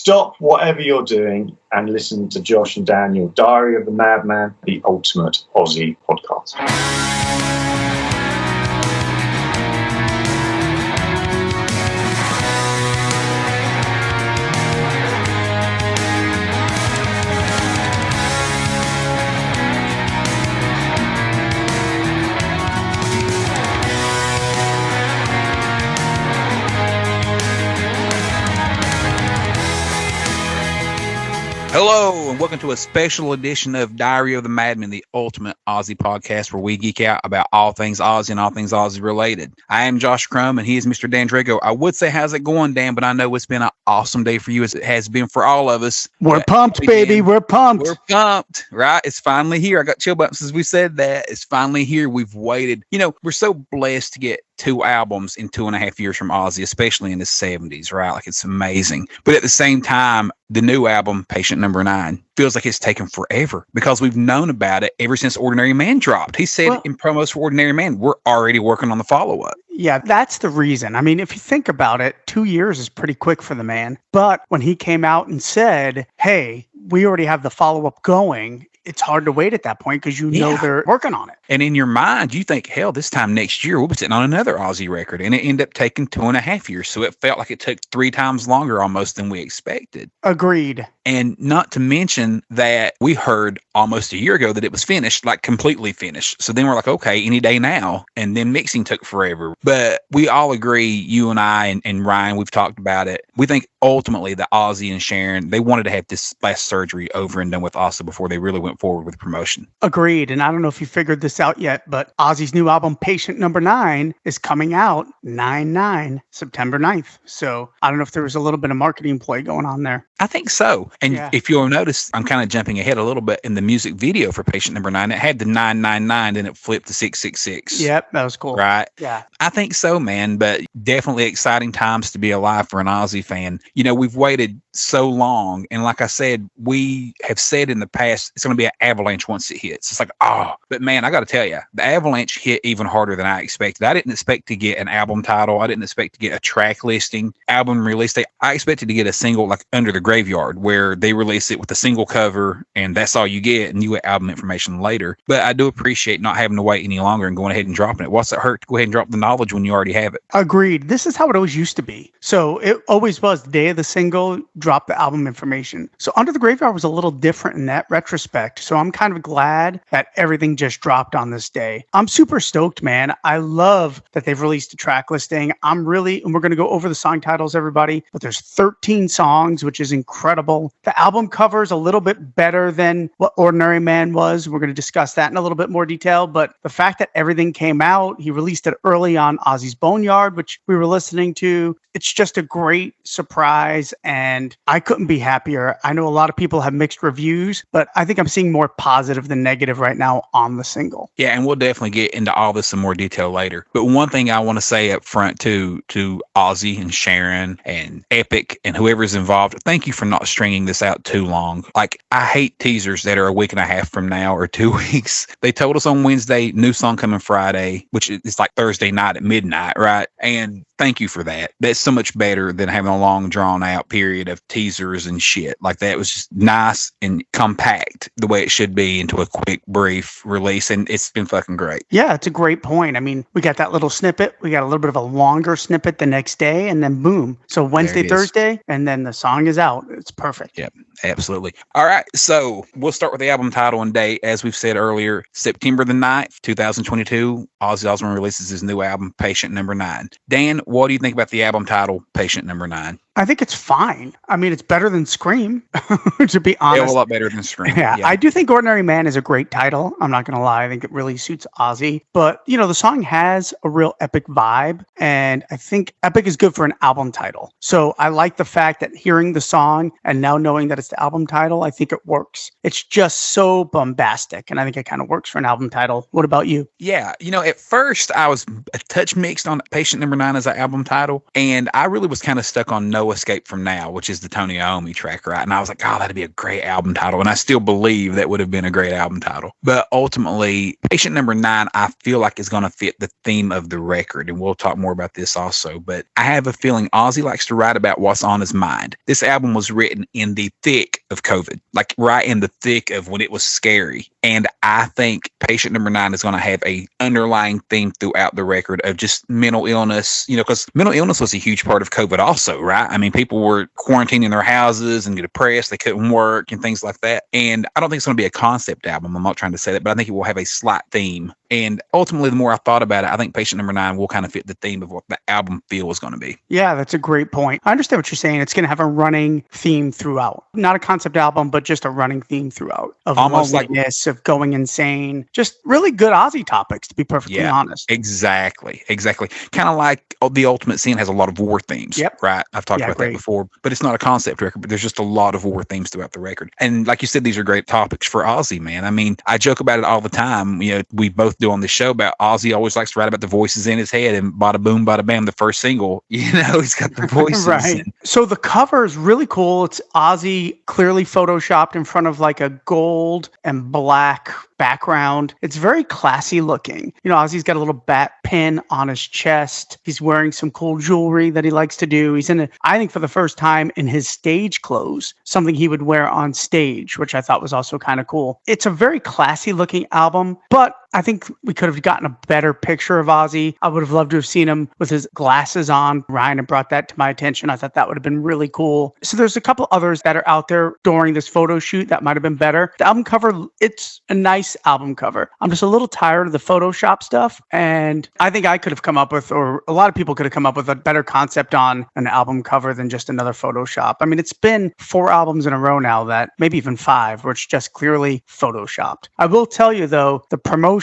stop whatever you're doing and listen to Josh and Daniel, Diary of the Madman, the ultimate Ozzy podcast. Hello, and welcome to a special edition of Diary of the Madman, the ultimate Ozzy podcast, where we geek out about all things Ozzy and all things Ozzy related. I am Josh Crum, and he is Mr. Dan Drago. I would say, how's it going, Dan? But I know it's been an awesome day for you, as it has been for all of us. We're pumped, baby. We're pumped. We're pumped, right? It's finally here. I got chill bumps as we said that. It's finally here. We've waited. You know, we're so blessed to get 2 albums in 2.5 years from Ozzy, especially in the 70s, right? Like, it's amazing. But at the same time, the new album, Patient Number 9, feels like it's taken forever because we've known about it ever since Ordinary Man dropped. He said in promos for Ordinary Man, we're already working on the follow-up. Yeah, that's the reason. I mean, if you think about it, 2 years is pretty quick for the man. But when he came out and said, hey, we already have the follow-up going, it's hard to wait at that point because you know they're working on it. And in your mind, you think, hell, this time next year, we'll be sitting on another Ozzy record. And it ended up taking 2.5 years. So it felt like it took 3 times longer almost than we expected. Agreed. And not to mention that we heard almost a year ago that it was finished, like completely finished. So then we're like, okay, any day now. And then mixing took forever. But we all agree, you and I and Ryan, we've talked about it. We think ultimately that Ozzy and Sharon, they wanted to have this last surgery over and done with Ozzy before they really went forward with promotion. Agreed. And I don't know if you figured this out yet, but Ozzy's new album, Patient Number 9, is coming out 9/9, September 9th. So I don't know if there was a little bit of marketing play going on there. I think so. And if you'll notice, I'm kind of jumping ahead a little bit in the music video for Patient Number 9. It had the 999, then it flipped to 666. Yep, that was cool. Right? Yeah. I think so, man. But definitely exciting times to be alive for an Ozzy fan. You know, we've waited so long. And like I said, we have said in the past, it's going to be an avalanche once it hits. It's like, but man, I got to tell you, the avalanche hit even harder than I expected. I didn't expect to get an album title. I didn't expect to get a track listing, album release date. I expected to get a single like Under the Graveyard, where they release it with a single cover and that's all you get, and you get album information later. But I do appreciate not having to wait any longer and going ahead and dropping it. What's it hurt to go ahead and drop the knowledge when you already have it? Agreed. This is how it always used to be. So it always was the day of the single, drop the album information. So Under the Graveyard was a little different in that retrospect. So I'm kind of glad that everything just dropped on this day. I'm super stoked, man. I love that they've released a track listing. And we're going to go over the song titles, everybody, but there's 13 songs, which is incredible. The album cover is a little bit better than what Ordinary Man was. We're going to discuss that in a little bit more detail, but the fact that everything came out, he released it early on Ozzy's Boneyard, which we were listening to. It's just a great surprise, and I couldn't be happier. I know a lot of people have mixed reviews, but I think I'm seeing more positive than negative right now on the single. Yeah, and we'll definitely get into all this in more detail later. But one thing I want to say up front to Ozzy and Sharon and Epic and whoever's involved, thank you for not stringing this out too long. Like, I hate teasers that are a week and a half from now or 2 weeks. They told us on Wednesday, new song coming Friday, which is like Thursday night at midnight, right? And thank you for that. That's so much better than having a long drawn out period of teasers and shit. Like, that was just nice and compact the way it should be into a quick, brief release. And it's been fucking great. Yeah, it's a great point. I mean, we got that little snippet. We got a little bit of a longer snippet the next day, and then boom. So Wednesday, Thursday, and then the song is out. It's perfect. Yep, absolutely. All right. So we'll start with the album title and date. As we've said earlier, September the 9th, 2022, Ozzy Osbourne releases his new album, Patient Number 9. Dan, what do you think about the album title, Patient Number 9? I think it's fine. I mean, it's better than Scream, to be honest. Yeah, a lot better than Scream. Yeah, I do think Ordinary Man is a great title. I'm not going to lie. I think it really suits Ozzy. But, you know, the song has a real epic vibe, and I think epic is good for an album title. So I like the fact that hearing the song and now knowing that it's the album title, I think it works. It's just so bombastic, and I think it kind of works for an album title. What about you? Yeah, you know, at first I was a touch mixed on Patient Number 9 as an album title, and I really was kind of stuck on No No Escape from Now, which is the Tony Iommi track, right? And I was like, oh, that'd be a great album title. And I still believe that would have been a great album title. But ultimately, Patient Number 9, I feel like is going to fit the theme of the record. And we'll talk more about this also. But I have a feeling Ozzy likes to write about what's on his mind. This album was written in the thick of COVID, like right in the thick of when it was scary. And I think Patient Number 9 is going to have a underlying theme throughout the record of just mental illness, because mental illness was a huge part of COVID also, right? I mean, people were quarantining their houses and get depressed. They couldn't work and things like that. And I don't think it's going to be a concept album. I'm not trying to say that, but I think it will have a slight theme. And ultimately, the more I thought about it, I think Patient Number 9 will kind of fit the theme of what the album feel is going to be. Yeah, that's a great point. I understand what you're saying. It's going to have a running theme throughout. Not a concept album, but just a running theme throughout. Of almost loneliness, of going insane. Just really good Ozzy topics, to be perfectly honest. Exactly. Kind of like The Ultimate Sin has a lot of war themes, right? I've talked about that before, but it's not a concept record, but there's just a lot of war themes throughout the record. And like you said, these are great topics for Ozzy, man. I mean, I joke about it all the time. We both do on the show about Ozzy always likes to write about the voices in his head, and bada boom, bada bam, the first single, he's got the voices. Right. So the cover is really cool. It's Ozzy clearly photoshopped in front of like a gold and black background. It's very classy looking. Ozzy's got a little bat pin on his chest. He's wearing some cool jewelry that he likes to do. He's I think for the first time in his stage clothes, something he would wear on stage, which I thought was also kind of cool. It's a very classy looking album, but I think we could have gotten a better picture of Ozzy. I would have loved to have seen him with his glasses on. Ryan had brought that to my attention. I thought that would have been really cool. So there's a couple others that are out there during this photo shoot that might have been better. The album cover, it's a nice album cover. I'm just a little tired of the Photoshop stuff. And I think I could have come up with, or a lot of people could have come up with a better concept on an album cover than just another Photoshop. I mean, it's been 4 albums in a row now that, maybe even 5, where it's just clearly Photoshopped. I will tell you though, the promotion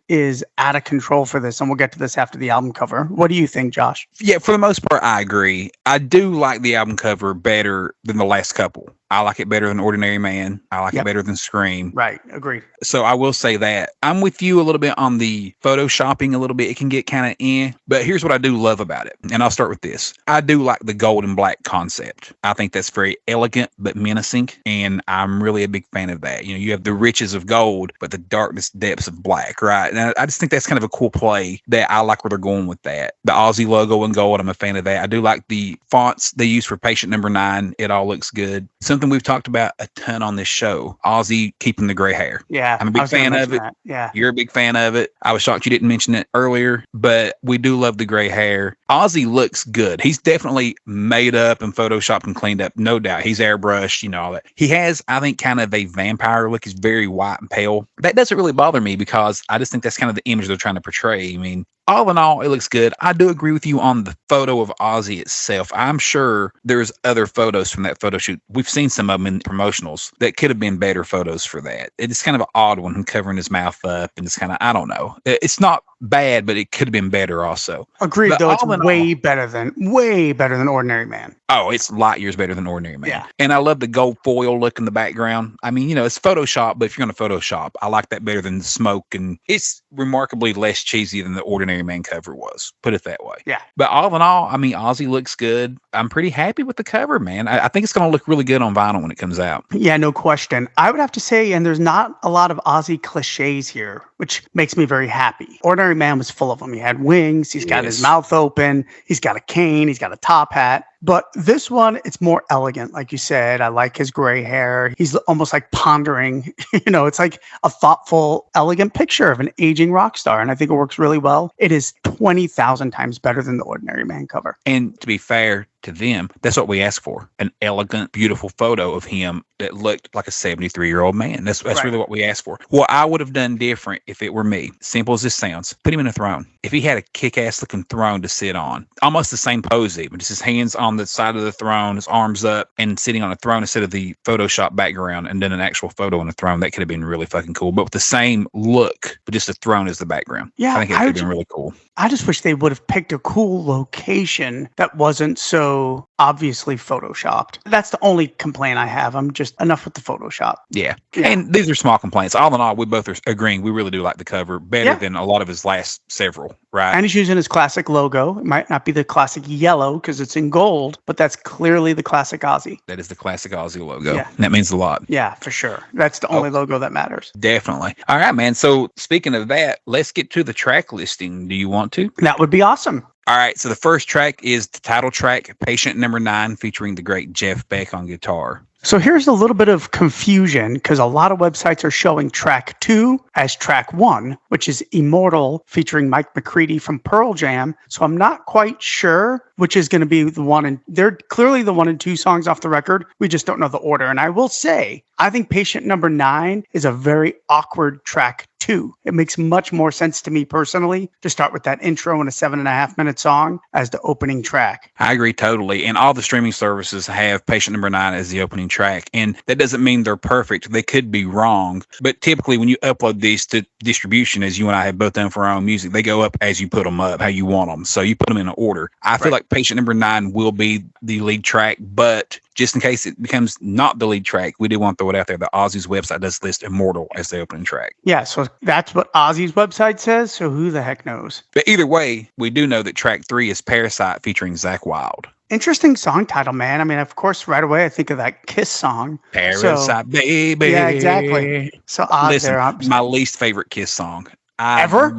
is out of control for this, and we'll get to this after the album cover. What do you think, Josh? Yeah, for the most part, I agree. I do like the album cover better than the last couple. I like it better than Ordinary Man. I like it better than Scream. Right. Agreed. So I will say that. I'm with you a little bit on the photoshopping a little bit. It can get kind of but here's what I do love about it. And I'll start with this. I do like the gold and black concept. I think that's very elegant but menacing. And I'm really a big fan of that. You have the riches of gold, but the darkness depths of black, right? And I just think that's kind of a cool play that I like where they're going with that. The Ozzy logo in gold, I'm a fan of that. I do like the fonts they use for Patient Number 9. It all looks good. Something we've talked about a ton on this show, Ozzy keeping the gray hair. Yeah. I'm a big fan of it. Yeah. You're a big fan of it. I was shocked you didn't mention it earlier, but we do love the gray hair. Ozzy looks good. He's definitely made up and photoshopped and cleaned up. No doubt. He's airbrushed, all that. He has, I think, kind of a vampire look. He's very white and pale. That doesn't really bother me because I just think that's kind of the image they're trying to portray. I mean, all in all, it looks good. I do agree with you on the photo of Ozzy itself. I'm sure there's other photos from that photo shoot. We've seen some of them in promotionals that could have been better photos for that. It's kind of an odd one, him covering his mouth up, and it's kind of, I don't know. It's not bad, but it could have been better also. Agreed, though. It's way better than Ordinary Man. Oh, it's light years better than Ordinary Man. Yeah. And I love the gold foil look in the background. I mean, it's Photoshop, but if you're going to Photoshop, I like that better than the smoke. And it's remarkably less cheesy than the Ordinary Man cover was. Put it that way. Yeah. But all in all, I mean, Ozzy looks good. I'm pretty happy with the cover, man. I think it's going to look really good on vinyl when it comes out. Yeah, no question. I would have to say, and there's not a lot of Ozzy cliches here, which makes me very happy. Ordinary Man was full of them. He had wings. He's got his mouth open. He's got a cane. He's got a top hat. But this one, it's more elegant. Like you said, I like his gray hair. He's almost like pondering, it's like a thoughtful, elegant picture of an aging rock star. And I think it works really well. It is 20,000 times better than the Ordinary Man cover. And to be fair to them, that's what we asked for. An elegant, beautiful photo of him that looked like a 73-year-old man. That's right. Really what we asked for. What I would have done different if it were me, simple as this sounds, put him in a throne. If he had a kick-ass looking throne to sit on, almost the same pose even, just his hands on the side of the throne, his arms up, and sitting on a throne instead of the Photoshop background, and then an actual photo on a throne, that could have been really fucking cool. But with the same look, but just a throne as the background. Yeah, I think it could have been really cool. I just wish they would have picked a cool location that wasn't so obviously Photoshopped. That's the only complaint I have. I'm just enough with the Photoshop. Yeah. And these are small complaints. All in all, we both are agreeing we really do like the cover better than a lot of his last several. Right. And he's using his classic logo. It might not be the classic yellow because it's in gold, but that's clearly the classic Ozzy. That is the classic Ozzy logo. Yeah. That means a lot. Yeah, for sure. That's the only logo that matters. Definitely. All right, man. So speaking of that, let's get to the track listing. Do you want to? That would be awesome. All right. So the first track is the title track, Patient Number 9, featuring the great Jeff Beck on guitar. So here's a little bit of confusion because a lot of websites are showing track 2 as track 1, which is Immortal featuring Mike McCready from Pearl Jam. So I'm not quite sure which is going to be the one. And they're clearly the 1 and 2 songs off the record. We just don't know the order. And I will say, I think Patient Number 9 is a very awkward track 2. It makes much more sense to me personally to start with that intro and a 7.5-minute song as the opening track. I agree totally. And all the streaming services have Patient Number 9 as the opening track. And that doesn't mean they're perfect. They could be wrong. But typically when you upload these to distribution, as you and I have both done for our own music, they go up as you put them up, how you want them. So you put them in order. I feel like Patient Number 9 will be the lead track, but just in case it becomes not the lead track, we do want to throw it out there that Ozzy's website does list Immortal as the opening track. Yeah, so that's what Ozzy's website says, so who the heck knows? But either way, we do know that track 3 is Parasite featuring Zakk Wylde. Interesting song title, man. I mean, of course, right away I think of that Kiss song. Parasite, baby. Yeah, exactly. So odd. Listen, there. my least favorite Kiss song. Ever?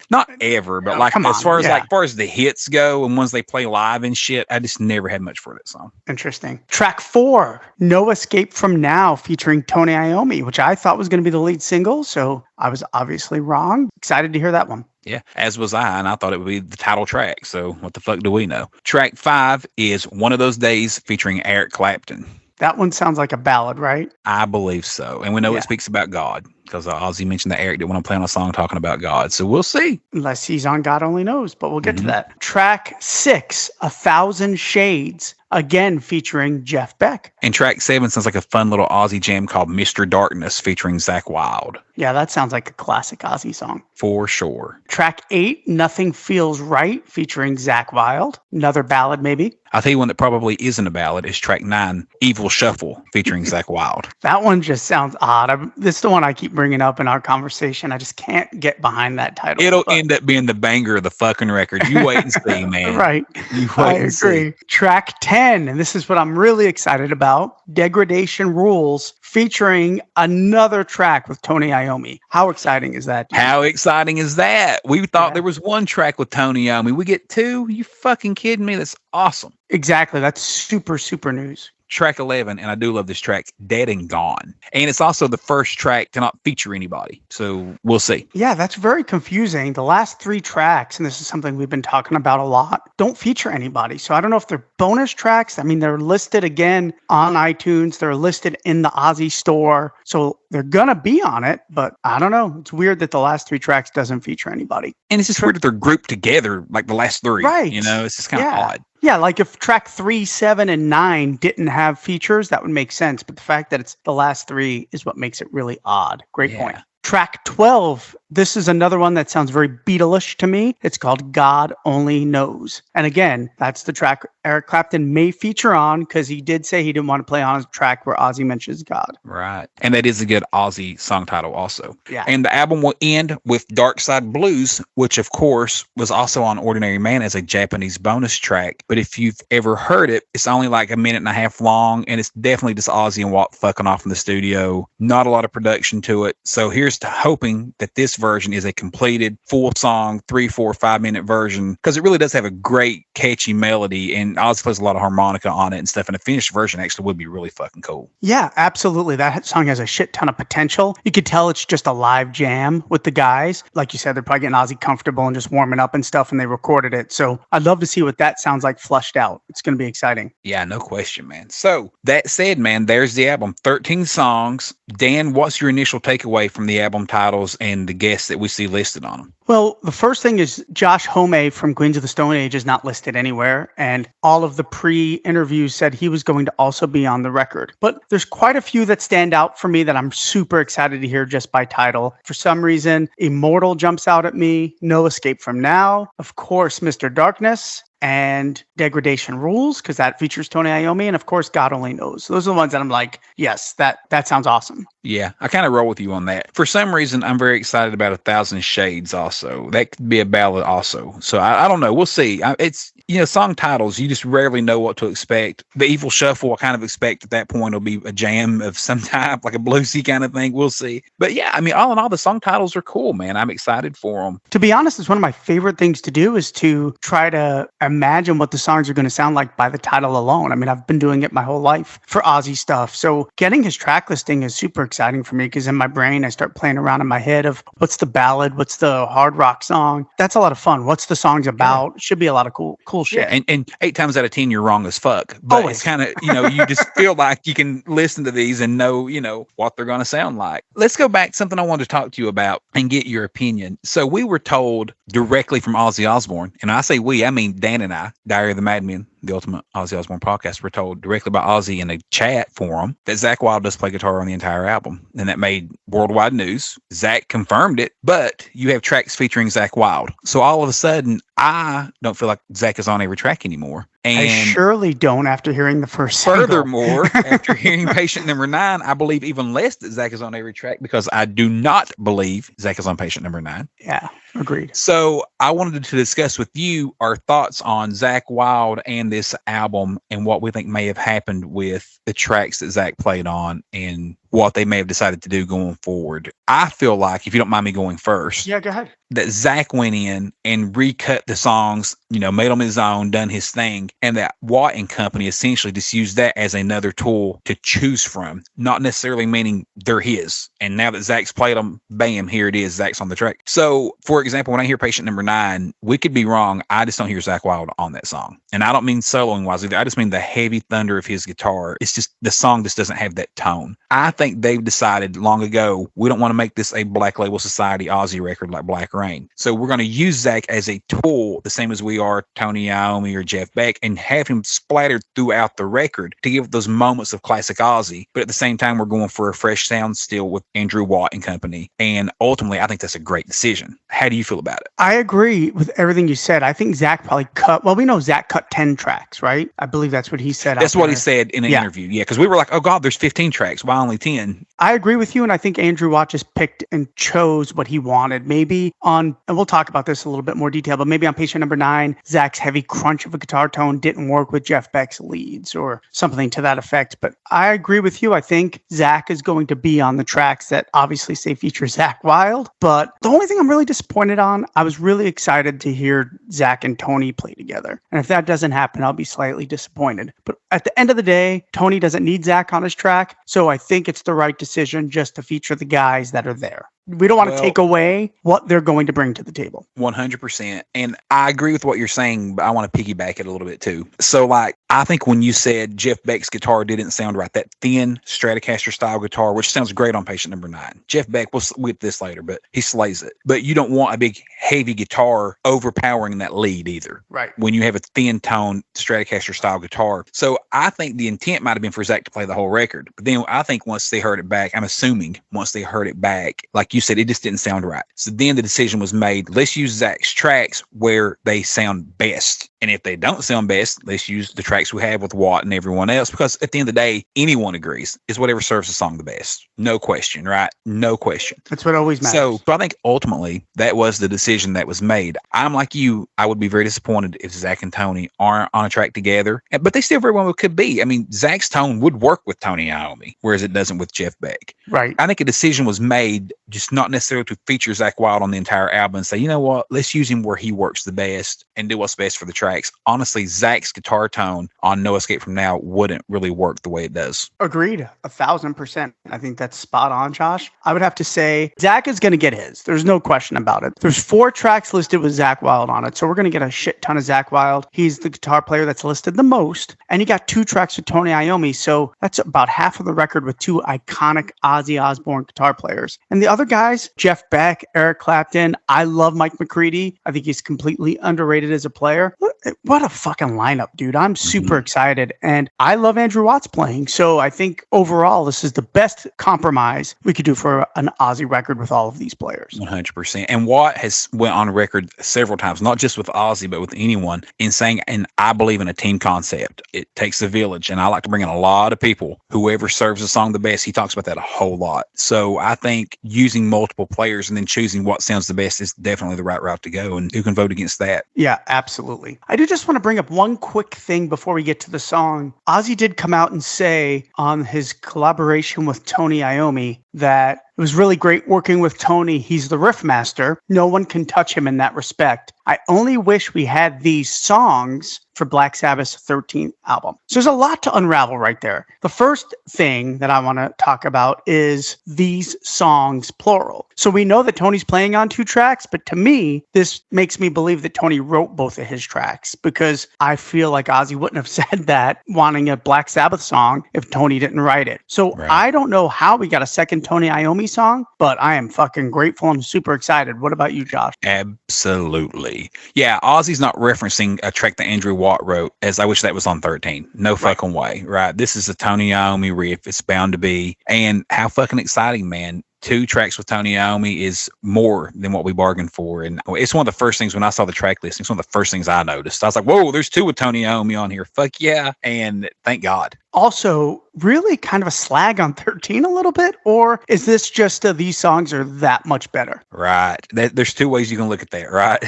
Not ever, but like as far as the hits go and ones they play live and shit, I just never had much for that song. Interesting. Track 4, No Escape From Now, featuring Tony Iommi, which I thought was going to be the lead single, so I was obviously wrong. Excited to hear that one. Yeah, as was I, and I thought it would be the title track, so what the fuck do we know? Track 5 is One of Those Days featuring Eric Clapton. That one sounds like a ballad, right? I believe so. And we know it speaks about God because Ozzy mentioned that Eric didn't want to play on a song talking about God. So we'll see. Unless he's on God Only Knows, but we'll get to that. Track 6, 1,000 Shades, again featuring Jeff Beck. And track 7 sounds like a fun little Ozzy jam called Mr. Darkness featuring Zakk Wylde. Yeah, that sounds like a classic Ozzy song. For sure. Track 8, Nothing Feels Right, featuring Zakk Wylde. Another ballad, maybe. I'll tell you one that probably isn't a ballad is track 9, Evil Shuffle, featuring Zakk Wylde. That one just sounds odd. This is the one I keep bringing up in our conversation. I just can't get behind that title. It'll end up being the banger of the fucking record. You wait and see, man. Right. You wait and agree. see. Track 10, and this is what I'm really excited about, Degradation Rules, featuring another track with Tony Iommi. How exciting is that? How exciting is that? We thought there was one track with Tony Iommi. We get 2? You fucking kidding me? That's awesome. Exactly. That's super, super news. Track 11, and I do love this track, Dead and Gone. And it's also the first track to not feature anybody. So we'll see. Yeah, that's very confusing. The last 3 tracks, and this is something we've been talking about a lot, don't feature anybody. So I don't know if they're bonus tracks. I mean, they're listed again on iTunes. They're listed in the Ozzy store. So they're going to be on it, but I don't know. It's weird that the last 3 tracks doesn't feature anybody. And it's just weird that they're grouped together like the last 3. Right. You know, it's just kind of odd. Yeah, like if track 3, 7, and 9 didn't have features, that would make sense. But the fact that it's the last 3 is what makes it really odd. Great point. Track 12, this is another one that sounds very Beatles-ish to me. It's called God Only Knows. And again, that's the track Eric Clapton may feature on because he did say he didn't want to play on a track where Ozzy mentions God. Right. And that is a good Ozzy song title also. Yeah. And the album will end with Dark Side Blues, which of course was also on Ordinary Man as a Japanese bonus track. But if you've ever heard it, it's only like a minute and a half long, and it's definitely just Ozzy and Walt fucking off in the studio. Not a lot of production to it. So here's to hoping that this version is a completed full song 3, 4, 5 minute version, because it really does have a great catchy melody, and Ozzy plays a lot of harmonica on it and stuff, and a finished version actually would be really fucking cool. Yeah, absolutely. That song has a shit ton of potential. You could tell it's just a live jam with the guys. Like you said, they're probably getting Ozzy comfortable and just warming up and stuff, and they recorded it. So I'd love to see what that sounds like flushed out. It's going to be exciting. Yeah, no question, man. So that said, man, there's the album, 13 songs. Dan, what's your initial takeaway from the album titles and the guests that we see listed on them? Well, the first thing is Josh Homme from Queens of the Stone Age is not listed anywhere, and all of the pre-interviews said he was going to also be on the record. But there's quite a few that stand out for me that I'm super excited to hear just by title. For some reason, Immortal jumps out at me, No Escape From Now, of course, Mr. Darkness, and Degradation Rules, because that features Tony Iommi, and of course, God Only Knows. Those are the ones that I'm like, yes, that sounds awesome. Yeah, I kind of roll with you on that. For some reason, I'm very excited about 1,000 Shades also. also. That could be a ballad also. So I don't know. We'll see. It's, song titles, you just rarely know what to expect. The Evil Shuffle, I kind of expect at that point will be a jam of some type, like a bluesy kind of thing. We'll see. But yeah, I mean, all in all, the song titles are cool, man. I'm excited for them. To be honest, it's one of my favorite things to do is to try to imagine what the songs are going to sound like by the title alone. I mean, I've been doing it my whole life for Ozzy stuff. So getting his track listing is super exciting for me because in my brain, I start playing around in my head of what's the ballad, what's the hard rock song. That's a lot of fun. What's the songs about? Yeah. Should be a lot of cool shit. Yeah, and 8 times out of 10, you're wrong as fuck. But Always. It's kind of, you just feel like you can listen to these and know, what they're going to sound like. Let's go back to something I wanted to talk to you about and get your opinion. So we were told directly from Ozzy Osbourne, and I say we, I mean Dan and I, Diary of the Madman, the Ultimate Ozzy Osbourne podcast, were told directly by Ozzy in a chat forum that Zakk Wylde does play guitar on the entire album. And that made worldwide news. Zakk confirmed it, but you have tracks featuring Zakk Wylde. So all of a sudden, I don't feel like Zakk is on every track anymore. And I surely don't after hearing the first single. Furthermore, after hearing Patient Number 9, I believe even less that Zakk is on every track because I do not believe Zakk is on Patient Number 9. Yeah, agreed. So I wanted to discuss with you our thoughts on Zakk Wylde and this album and what we think may have happened with the tracks that Zakk played on and what they may have decided to do going forward. I feel like, if you don't mind me going first. Yeah, go ahead. That Zakk went in and recut the songs, made them his own, done his thing, and that Watt and Company essentially just used that as another tool to choose from, not necessarily meaning they're his. And now that Zakk's played them, bam, here it is, Zakk's on the track. So, for example, when I hear Patient Number 9, we could be wrong, I just don't hear Zakk Wylde on that song. And I don't mean soloing wise either, I just mean the heavy thunder of his guitar. It's just, the song just doesn't have that tone. I think they've decided long ago, we don't want to make this a Black Label Society Ozzy record like Black Rain. So we're going to use Zakk as a tool, the same as we are Tony Iommi or Jeff Beck, and have him splattered throughout the record to give those moments of classic Ozzy. But at the same time, we're going for a fresh sound still with Andrew Watt and Company. And ultimately, I think that's a great decision. How do you feel about it? I agree with everything you said. I think Zakk probably we know Zakk cut 10 tracks, right? I believe that's what he said. That's what he said in an interview. Yeah, because we were like, oh God, there's 15 tracks. Why only 10? I agree with you, and I think Andrew Watt just picked and chose what he wanted. Maybe and we'll talk about this a little bit more detail, but maybe on Patient Number 9, Zakk's heavy crunch of a guitar tone didn't work with Jeff Beck's leads or something to that effect. But I agree with you. I think Zakk is going to be on the tracks that obviously say feature Zakk Wylde. But the only thing I'm really disappointed on, I was really excited to hear Zakk and Tony play together. And if that doesn't happen, I'll be slightly disappointed. But at the end of the day, Tony doesn't need Zakk on his track. So I think it's the right decision just to feature the guys that are there. We don't want to take away what they're going to bring to the table. 100%. And I agree with what you're saying, but I want to piggyback it a little bit too. So I think when you said Jeff Beck's guitar didn't sound right, that thin Stratocaster style guitar, which sounds great on Patient Number 9. Jeff Beck, we'll whip this later, but he slays it. But you don't want a big heavy guitar overpowering that lead either. Right. When you have a thin tone Stratocaster style guitar. So I think the intent might have been for Zakk to play the whole record. But then I think once they heard it back, I'm assuming once they heard it back, like you said, it just didn't sound right. So then the decision was made, let's use Zakk's tracks where they sound best. And if they don't sound best, let's use the tracks we have with Watt and everyone else, because at the end of the day, anyone agrees it's whatever serves the song the best. No question, right? No question. That's what always matters. So I think ultimately that was the decision that was made. I'm like you, I would be very disappointed if Zakk and Tony aren't on a track together, but they still very well could be. I mean, Zakk's tone would work with Tony Iommi, whereas it doesn't with Jeff Beck. Right. I think a decision was made just not necessarily to feature Zakk Wylde on the entire album and say, you know what, let's use him where he works the best and do what's best for the tracks. Honestly, Zakk's guitar tone on No Escape From Now wouldn't really work the way it does. Agreed. 1,000%. I think that's spot on, Josh. I would have to say Zakk is going to get his. There's no question about it. There's 4 tracks listed with Zakk Wylde on it. So we're going to get a shit ton of Zakk Wylde. He's the guitar player that's listed the most. And he got 2 tracks with Tony Iommi. So that's about half of the record with 2 iconic Ozzy Osbourne guitar players. And the other guys, Jeff Beck, Eric Clapton. I love Mike McCready. I think he's completely underrated as a player. what a fucking lineup, dude. I'm super excited. And I love Andrew Watts playing. So I think overall, this is the best compromise we could do for an Ozzy record with all of these players. 100%. And Watt has went on record several times, not just with Ozzy, but with anyone, in saying, and I believe in a team concept. It takes a village. And I like to bring in a lot of people. Whoever serves the song the best, he talks about that a whole lot. So I think using multiple players and then choosing what sounds the best is definitely the right route to go. And who can vote against that? Yeah, absolutely. I do just want to bring up one quick thing before we get to the song. Ozzy did come out and say on his collaboration with Tony Iommi that it was really great working with Tony. He's the riff master. No one can touch him in that respect. I only wish we had these songs for Black Sabbath's 13th album. So there's a lot to unravel right there. The first thing that I want to talk about is these songs, plural. So we know that Tony's playing on 2 tracks, but to me, this makes me believe that Tony wrote both of his tracks, because I feel like Ozzy wouldn't have said that wanting a Black Sabbath song if Tony didn't write it. So right. I don't know how we got a second Tony Iommi song, but I am fucking grateful. I'm super excited. What about you, Josh? Absolutely. Yeah, Ozzy's not referencing a track that Andrew Watt wrote as I wish that was on 13. No fucking way, right? This is a Tony Iommi riff. It's bound to be. And how fucking exciting, man. 2 tracks with Tony Iommi is more than what we bargained for. And it's one of the first things when I saw the track listing, it's one of the first things I noticed. I was like, whoa, there's 2 with Tony Iommi on here. Fuck yeah. And thank God. Also, really kind of a slag on 13 a little bit, or is this just these songs are that much better? Right. There's 2 ways you can look at that, right?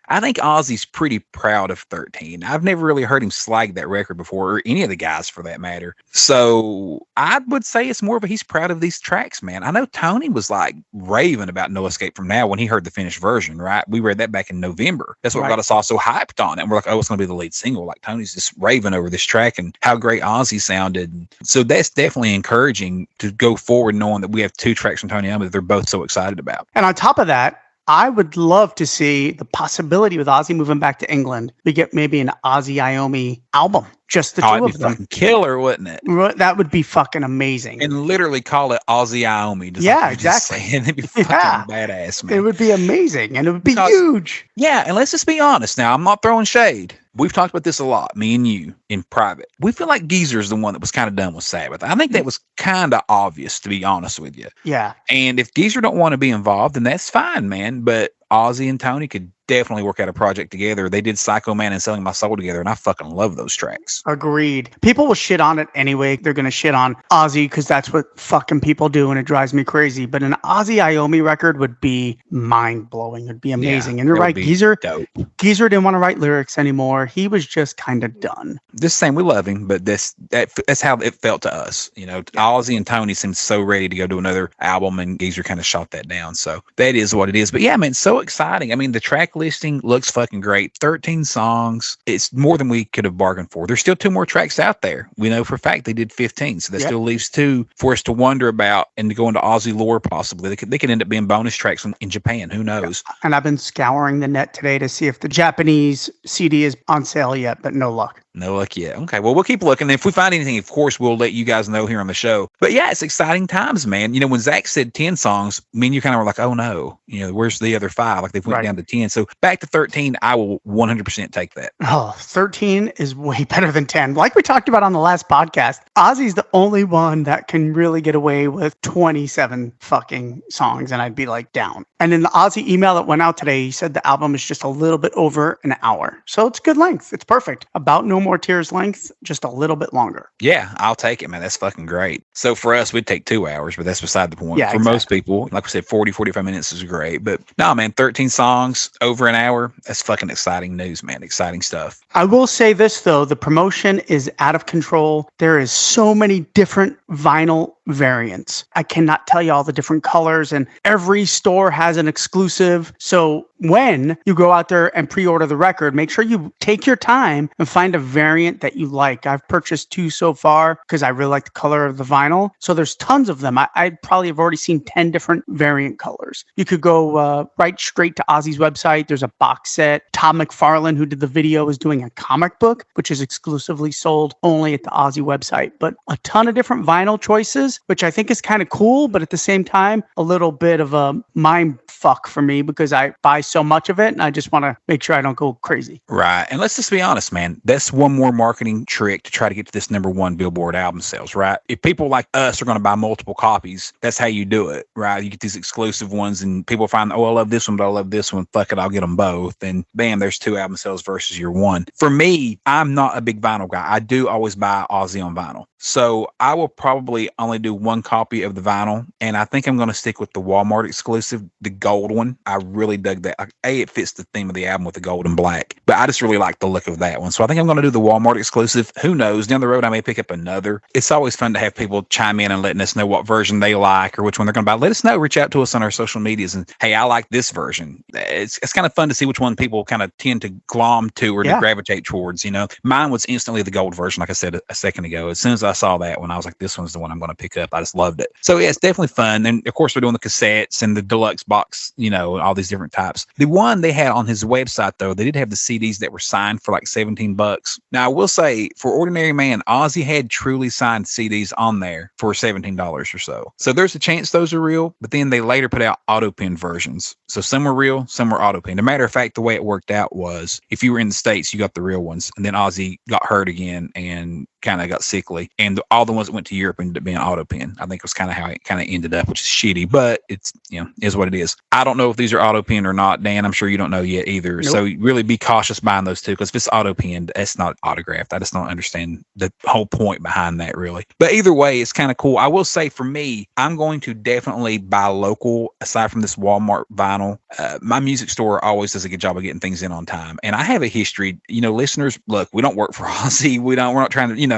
I think Ozzy's pretty proud of 13. I've never really heard him slag that record before, or any of the guys for that matter. So I would say it's more of he's proud of these tracks, man. I know Tony was like raving about No Escape From Now when he heard the finished version, right? We read that back in November. That's what got us all so hyped on it. And we're like, oh, it's going to be the lead single. Like Tony's just raving over this track and how great Ozzy sounded. So that's definitely encouraging to go forward knowing that we have 2 tracks from Tony Iommi that they're both so excited about. And on top of that, I would love to see the possibility with Ozzy moving back to England. We get maybe an Ozzy Iommi album, just the 2 of them. Fucking killer, wouldn't it? That would be fucking amazing. And literally call it Ozzy Iommi. Yeah, exactly. It'd be fucking badass, man. It would be amazing, and it would be huge. Yeah, and let's just be honest now. I'm not throwing shade. We've talked about this a lot, me and you, in private. We feel like Geezer's the one that was kind of done with Sabbath. I think that was kind of obvious, to be honest with you. Yeah. And if Geezer don't want to be involved, then that's fine, man. But Ozzy and Tony could definitely work out a project together. They did Psycho Man and Selling My Soul together, and I fucking love those tracks. Agreed. People will shit on it anyway. They're going to shit on Ozzy because that's what fucking people do, and it drives me crazy. But an Ozzy Iommi record would be mind-blowing. It'd be amazing. Yeah, and you're right, Geezer didn't want to write lyrics anymore. He was just kind of done. This same, we love him, but that's how it felt to us. You know, Ozzy and Tony seemed so ready to go do another album, and Geezer kind of shot that down. So that is what it is. But yeah, man, so exciting. I mean, the track listing looks fucking great. 13 songs. It's more than we could have bargained for. There's still 2 more tracks out there. We know for a fact they did 15, so that still leaves 2 for us to wonder about and to go into Ozzy lore possibly. They could end up being bonus tracks in Japan. Who knows? And I've been scouring the net today to see if the Japanese CD is on sale yet, but no luck. No luck yet. Okay, well, we'll keep looking. If we find anything, of course, we'll let you guys know here on the show. But yeah, it's exciting times, man. You know, when Zach said 10 songs, me and you kind of were like, oh no, you know, where's the other 5? Like they went down to 10. So back to 13, I will 100% take that. Oh, 13 is way better than 10. Like we talked about on the last podcast, Ozzy's the only one that can really get away with 27 fucking songs, and I'd be like down. And in the Ozzy email that went out today, he said the album is just a little bit over an hour. So it's good length. It's perfect. About No More Tears length, just a little bit longer. Yeah, I'll take it, man. That's fucking great. So for us, we'd take 2 hours, but that's beside the point. Yeah, for most people, like we said, 40, 45 minutes is great. But no, man, 13 songs over an hour. That's fucking exciting news, man. Exciting stuff. I will say this, though. The promotion is out of control. There is so many different vinyl variants. I cannot tell you all the different colors, and every store has an exclusive. So when you go out there and pre-order the record, make sure you take your time and find a variant that you like. I've purchased 2 so far because I really like the color of the vinyl. So there's tons of them. I probably have already seen 10 different variant colors. You could go right straight to Ozzy's website. There's a box set. Todd McFarlane, who did the video, is doing a comic book, which is exclusively sold only at the Ozzy website. But a ton of different vinyl choices, which I think is kind of cool, but at the same time, a little bit of a mind fuck for me because I buy so much of it and I just want to make sure I don't go crazy. Right. And let's just be honest, man. That's one more marketing trick to try to get to this number one Billboard album sales, right? If people like us are going to buy multiple copies, that's how you do it, right? You get these exclusive ones and people find, oh, I love this one, but I love this one. Fuck it, I'll get them both. And bam, there's 2 album sales versus your one. For me, I'm not a big vinyl guy. I do always buy Ozzy on vinyl. So I will probably only do 1 copy of the vinyl. And I think I'm going to stick with the Walmart exclusive, the gold one. I really dug that. Like, it fits the theme of the album with the gold and black, but I just really like the look of that one. So I think I'm going to do the Walmart exclusive. Who knows? Down the road, I may pick up another. It's always fun to have people chime in and letting us know what version they like or which one they're going to buy. Let us know. Reach out to us on our social medias and, hey, I like this version. It's kind of fun to see which one people kind of tend to glom to or to gravitate towards. Mine was instantly the gold version, like I said a second ago. As soon as I saw that one, I was like, this one's the one I'm going to pick up. I just loved it. So yeah, it's definitely fun. And of course, we're doing the cassettes and the deluxe box, all these different types. The one they had on his website, though, they did have the CDs that were signed for like $17. Now, I will say, for Ordinary Man, Ozzy had truly signed CDs on there for $17 or so. So there's a chance those are real, but then they later put out auto-pen versions. So some were real, some were auto-pen. As a matter of fact, the way it worked out was if you were in the States, you got the real ones. And then Ozzy got hurt again and kind of got sickly. And all the ones that went to Europe ended up being auto-pen. I think it was kind of how it kind of ended up, which is shitty, but it's, is what it is. I don't know if these are auto-pen or not, Dan. I'm sure you don't know yet either. Nope. So really be cautious buying those too, because if it's auto-penned, that's not autographed. I just don't understand the whole point behind that, really. But either way, it's kind of cool. I will say for me, I'm going to definitely buy local, aside from this Walmart vinyl. My music store always does a good job of getting things in on time. And I have a history, listeners, look, we don't work for Ozzy. We're not trying to,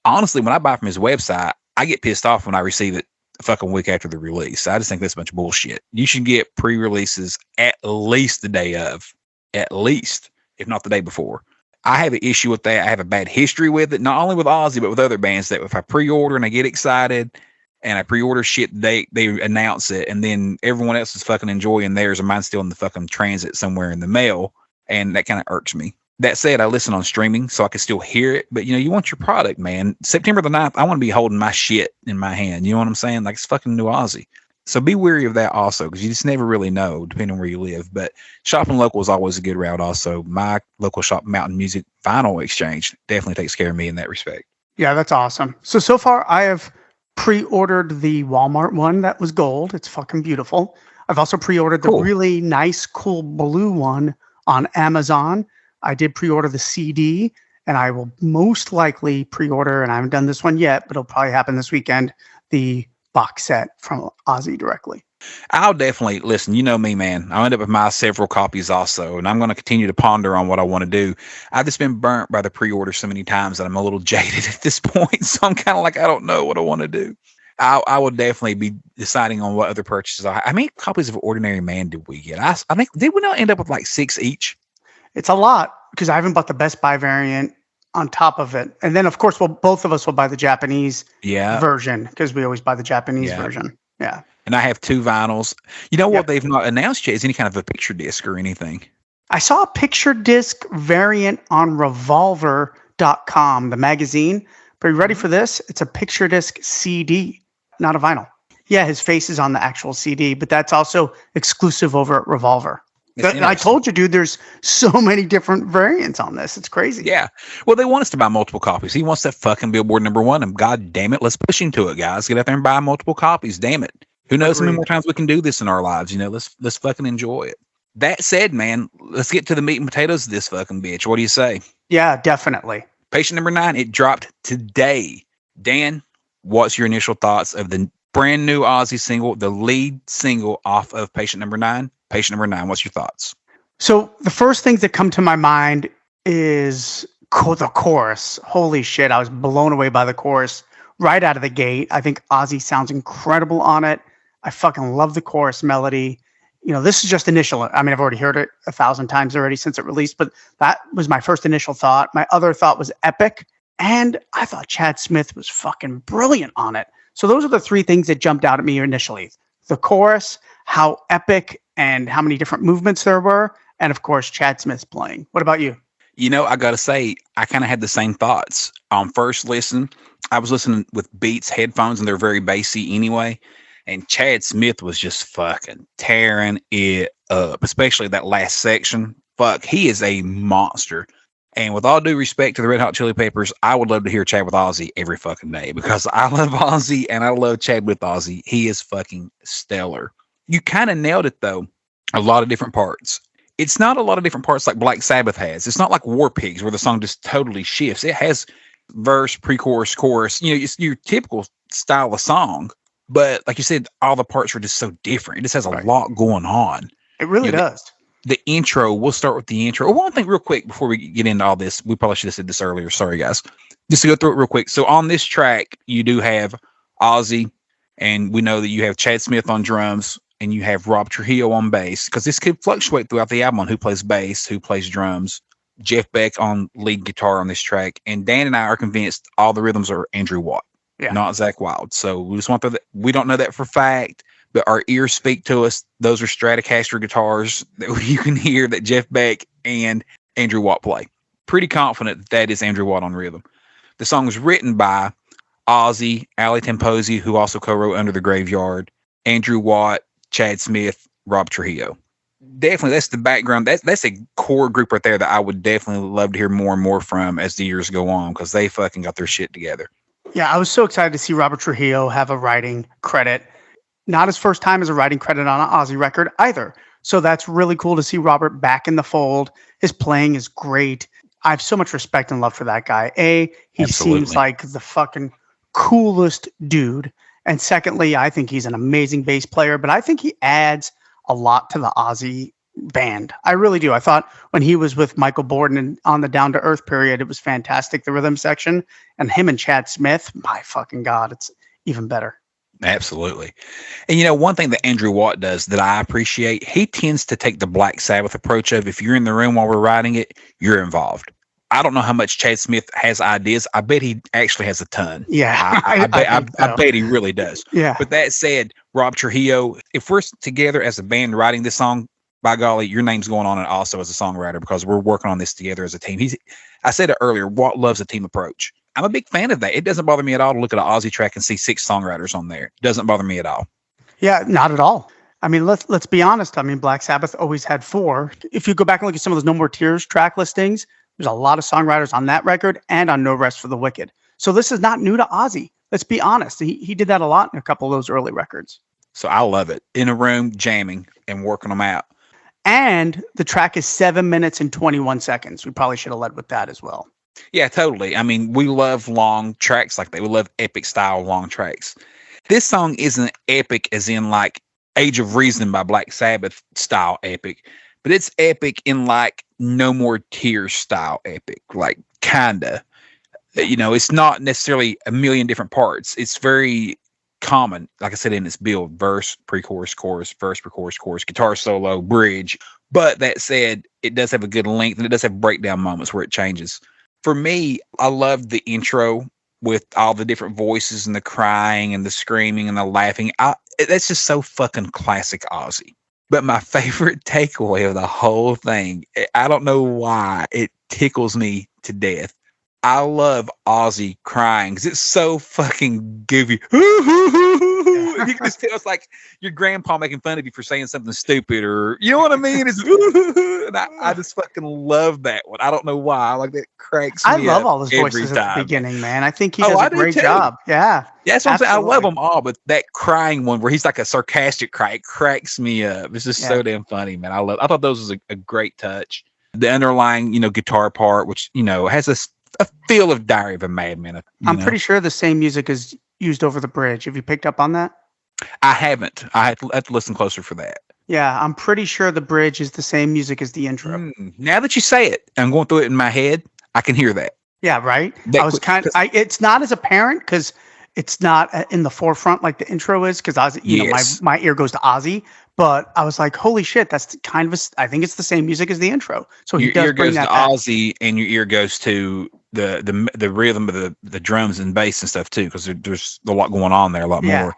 honestly, when I buy from his website, I get pissed off when I receive it a fucking week after the release. I just think that's a bunch of bullshit. You should get pre-releases at least the day of, at least, if not the day before. I have an issue with that. I have a bad history with it, not only with Ozzy, but with other bands, that if I pre-order and I get excited and I pre-order shit, they announce it, and then everyone else is fucking enjoying theirs and mine's still in the fucking transit somewhere in the mail, and that kind of irks me. That said, I listen on streaming so I can still hear it, but you want your product, man. September the 9th, I want to be holding my shit in my hand. You know what I'm saying? Like, it's fucking new Ozzy. So be wary of that also, because you just never really know, depending on where you live. But shopping local is always a good route also. My local shop, Mountain Music Vinyl Exchange, definitely takes care of me in that respect. Yeah, that's awesome. So far, I have pre-ordered the Walmart one that was gold. It's fucking beautiful. I've also pre-ordered the really nice, cool blue one on Amazon. I did pre-order the CD, and I will most likely pre-order, and I haven't done this one yet, but it'll probably happen this weekend, the box set from Ozzy directly. I'll definitely listen. You know me, man. I'll end up with my several copies also, and I'm going to continue to ponder on what I want to do. I've just been burnt by the pre-order so many times that I'm a little jaded at this point, so I'm kind of like, I don't know what I want to do. I will definitely be deciding on what other purchases are. How many copies of Ordinary Man did we get? I think, did we not end up with like 6 each? It's a lot, because I haven't bought the Best Buy variant on top of it. And then, of course, both of us will buy the Japanese version, because we always buy the Japanese version. Yeah. And I have 2 vinyls. You know what they've not announced yet is any kind of a picture disc or anything. I saw a picture disc variant on Revolver.com, the magazine. But are you ready for this? It's a picture disc CD, not a vinyl. Yeah, his face is on the actual CD, but that's also exclusive over at Revolver. I told you, dude, there's so many different variants on this. It's crazy. Yeah. Well, they want us to buy multiple copies. He wants that fucking Billboard #1. And God damn it, let's push him to it, guys. Get out there and buy multiple copies. Damn it. Who knows how many more times we can do this in our lives? Let's fucking enjoy it. That said, man, let's get to the meat and potatoes of this fucking bitch. What do you say? Yeah, definitely. Patient number 9, it dropped today. Dan, what's your initial thoughts of the brand new Ozzy single, the lead single off of Patient number 9? Patient number 9, what's your thoughts? So the first things that come to my mind is the chorus. Holy shit, I was blown away by the chorus right out of the gate. I think Ozzy sounds incredible on it. I fucking love the chorus melody. This is just initial. I mean, I've already heard it 1,000 times already since it released, but that was my first initial thought. My other thought was epic, and I thought Chad Smith was fucking brilliant on it. So those are the 3 things that jumped out at me initially. The chorus, how epic and how many different movements there were, and of course, Chad Smith's playing. What about you? I got to say, I kind of had the same thoughts. On first listen, I was listening with Beats headphones, and they're very bassy anyway. And Chad Smith was just fucking tearing it up, especially that last section. Fuck, he is a monster. And with all due respect to the Red Hot Chili Peppers, I would love to hear Chad with Ozzy every fucking day because I love Ozzy and I love Chad with Ozzy. He is fucking stellar. You kind of nailed it, though. A lot of different parts. It's not a lot of different parts like Black Sabbath has. It's not like War Pigs where the song just totally shifts. It has verse, pre-chorus, chorus. You know, it's your typical style of song. But like you said, all the parts are just so different. It just has a lot going on. It really does. The intro, we'll start with the intro. One thing real quick before we get into all this, we probably should have said this earlier. Sorry, guys. Just to go through it real quick. So on this track, you do have Ozzy, and we know that you have Chad Smith on drums, and you have Rob Trujillo on bass, because this could fluctuate throughout the album on who plays bass, who plays drums. Jeff Beck on lead guitar on this track. And Dan and I are convinced all the rhythms are Andrew Watt, not Zach Wilde. So we just want to, we don't know that for fact, but our ears speak to us. Those are Stratocaster guitars that you can hear that Jeff Beck and Andrew Watt play. Pretty confident that is Andrew Watt on rhythm. The song was written by Ozzy, Ali Temposi, who also co-wrote Under the Graveyard, Andrew Watt, Chad Smith, Rob Trujillo. Definitely, that's the background. That's a core group right there that I would definitely love to hear more and more from as the years go on, because they fucking got their shit together. Yeah, I was so excited to see Robert Trujillo have a writing credit. Not his first time as a writing credit on an Ozzy record either. So that's really cool to see Robert back in the fold. His playing is great. I have so much respect and love for that guy. He seems like the fucking coolest dude. And secondly, I think he's an amazing bass player, but I think he adds a lot to the Ozzy band. I really do. I thought when he was with Michael Borden and on the Down to Earth period, it was fantastic, the rhythm section. And him and Chad Smith, my fucking God, it's even better. Absolutely. And you know, one thing that Andrew Watt does that I appreciate, he tends to take the Black Sabbath approach of, if you're in the room while we're writing it, you're involved. I don't know how much Chad Smith has ideas. I bet he actually has a ton. Yeah. I bet he really does. Yeah. But that said, Rob Trujillo, if we're together as a band writing this song, by golly, your name's going on it also as a songwriter, because we're working on this together as a team. I said it earlier, Watt loves a team approach. I'm a big fan of that. It doesn't bother me at all to look at an Ozzy track and see 6 songwriters on there. It doesn't bother me at all. Yeah, not at all. I mean, let's be honest. I mean, Black Sabbath always had 4. If you go back and look at some of those No More Tears track listings, there's a lot of songwriters on that record and on No Rest for the Wicked. So this is not new to Ozzy. Let's be honest. He did that a lot in a couple of those early records. So I love it. In a room, jamming and working them out. And the track is 7 minutes and 21 seconds. We probably should have led with that as well. Yeah, totally. I mean, we love long tracks like that. We love epic style long tracks. This song isn't epic as in like Age of Reason by Black Sabbath style epic, but it's epic in like No More Tears style epic, like kinda. You know, it's not necessarily a million different parts. It's very common, like I said, in its build: verse, pre-chorus, chorus, verse, pre-chorus, chorus, guitar solo, bridge. But that said, it does have a good length, and it does have breakdown moments where it changes. For me, I love the intro with all the different voices and the crying and the screaming and the laughing. That's just so fucking classic Ozzy. But my favorite takeaway of the whole thing, I don't know why, it tickles me to death. I love Ozzy crying because it's so fucking goofy. You can just tell it's like your grandpa making fun of you for saying something stupid, or you know what I mean? It's and I just fucking love that one. I don't know why. Like, that cracks me up. I love all those voices at the beginning, man. I think he does a great job. Yeah. That's what I'm saying. I love them all, but that crying one where he's like a sarcastic cry, it cracks me up. It's just so damn funny, man. I thought those was a great touch. The underlying, guitar part, which, has a feel of Diary of a Madman. I'm pretty sure the same music is used over the bridge. Have you picked up on that? I haven't. I have to listen closer for that. Yeah, I'm pretty sure the bridge is the same music as the intro. Now that you say it, I'm going through it in my head, I can hear that. Yeah, right? It's not as apparent because it's not in the forefront like the intro is, because my ear goes to Ozzy. But I was like, holy shit, that's kind of I think it's the same music as the intro. So your ear goes to Ozzy, and your ear goes to the rhythm of the drums and bass and stuff too, because there's a lot going on there, a lot more.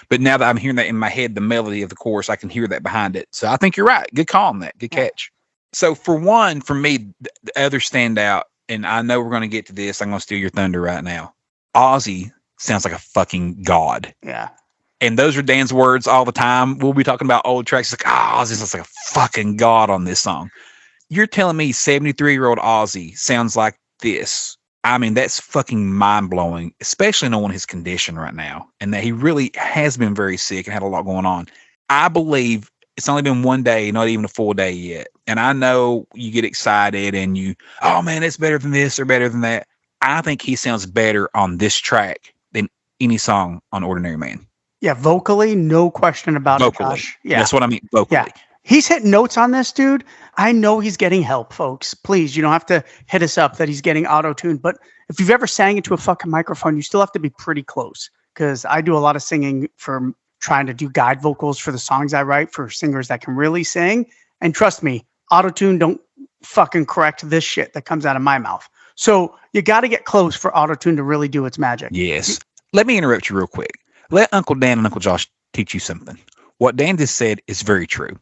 But now that I'm hearing that in my head, the melody of the chorus, I can hear that behind it. So I think you're right. Good call on that. Good catch. So for me, the other standout, and I know we're going to get to this, I'm going to steal your thunder right now. Ozzy sounds like a fucking god. Yeah. And those are Dan's words all the time. We'll be talking about old tracks. It's like, Ozzy's just like a fucking god on this song. You're telling me 73-year-old Ozzy sounds like this? I mean, that's fucking mind-blowing, especially knowing his condition right now and that he really has been very sick and had a lot going on. I believe it's only been one day, not even a full day yet. And I know you get excited and you, oh man, it's better than this or better than that. I think he sounds better on this track than any song on Ordinary Man. Yeah, vocally, no question about it, Josh. Yeah. That's what I mean, vocally. Yeah. He's hitting notes on this, dude. I know he's getting help, folks. Please, you don't have to hit us up that he's getting auto-tuned. But if you've ever sang into a fucking microphone, you still have to be pretty close. Because I do a lot of singing for trying to do guide vocals for the songs I write for singers that can really sing. And trust me, auto-tune don't fucking correct this shit that comes out of my mouth. So you got to get close for auto-tune to really do its magic. Yes. Let me interrupt you real quick. Let Uncle Dan and Uncle Josh teach you something. What Dan just said is very true.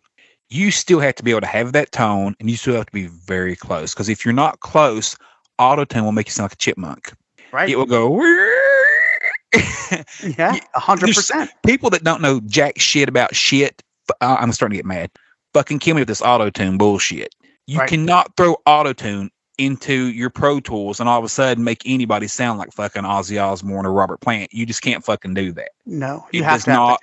You still have to be able to have that tone, and you still have to be very close. Because if you're not close, auto-tune will make you sound like a chipmunk. Right. It will go. Yeah, 100%. People that don't know jack shit about shit, I'm starting to get mad. Fucking kill me with this auto-tune bullshit. You cannot throw auto-tune into your Pro Tools and all of a sudden make anybody sound like fucking Ozzy Osbourne or Robert Plant. You just can't fucking do that. No, it does not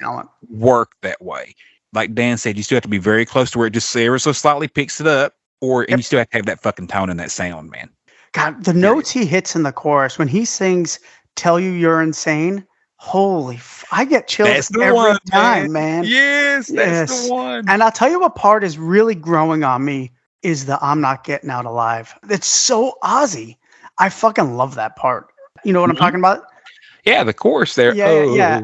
work that way. Like Dan said, you still have to be very close to where it just ever so slightly picks it up, and you still have to have that fucking tone and that sound, man. God, the notes he hits in the chorus when he sings "Tell You You're Insane," I get chills every time, man. Yes, that's the one. And I'll tell you what part is really growing on me is the "I'm Not Getting Out Alive." It's so Ozzy. I fucking love that part. You know what I'm talking about? Yeah, the chorus there. Yeah.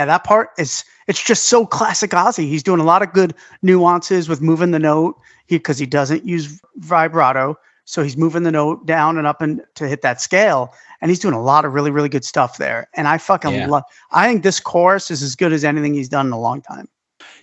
That part it's just so classic Ozzy. He's doing a lot of good nuances with moving the note because he doesn't use vibrato. So he's moving the note down and up and to hit that scale. And he's doing a lot of really, really good stuff there. And I fucking love, I think this chorus is as good as anything he's done in a long time.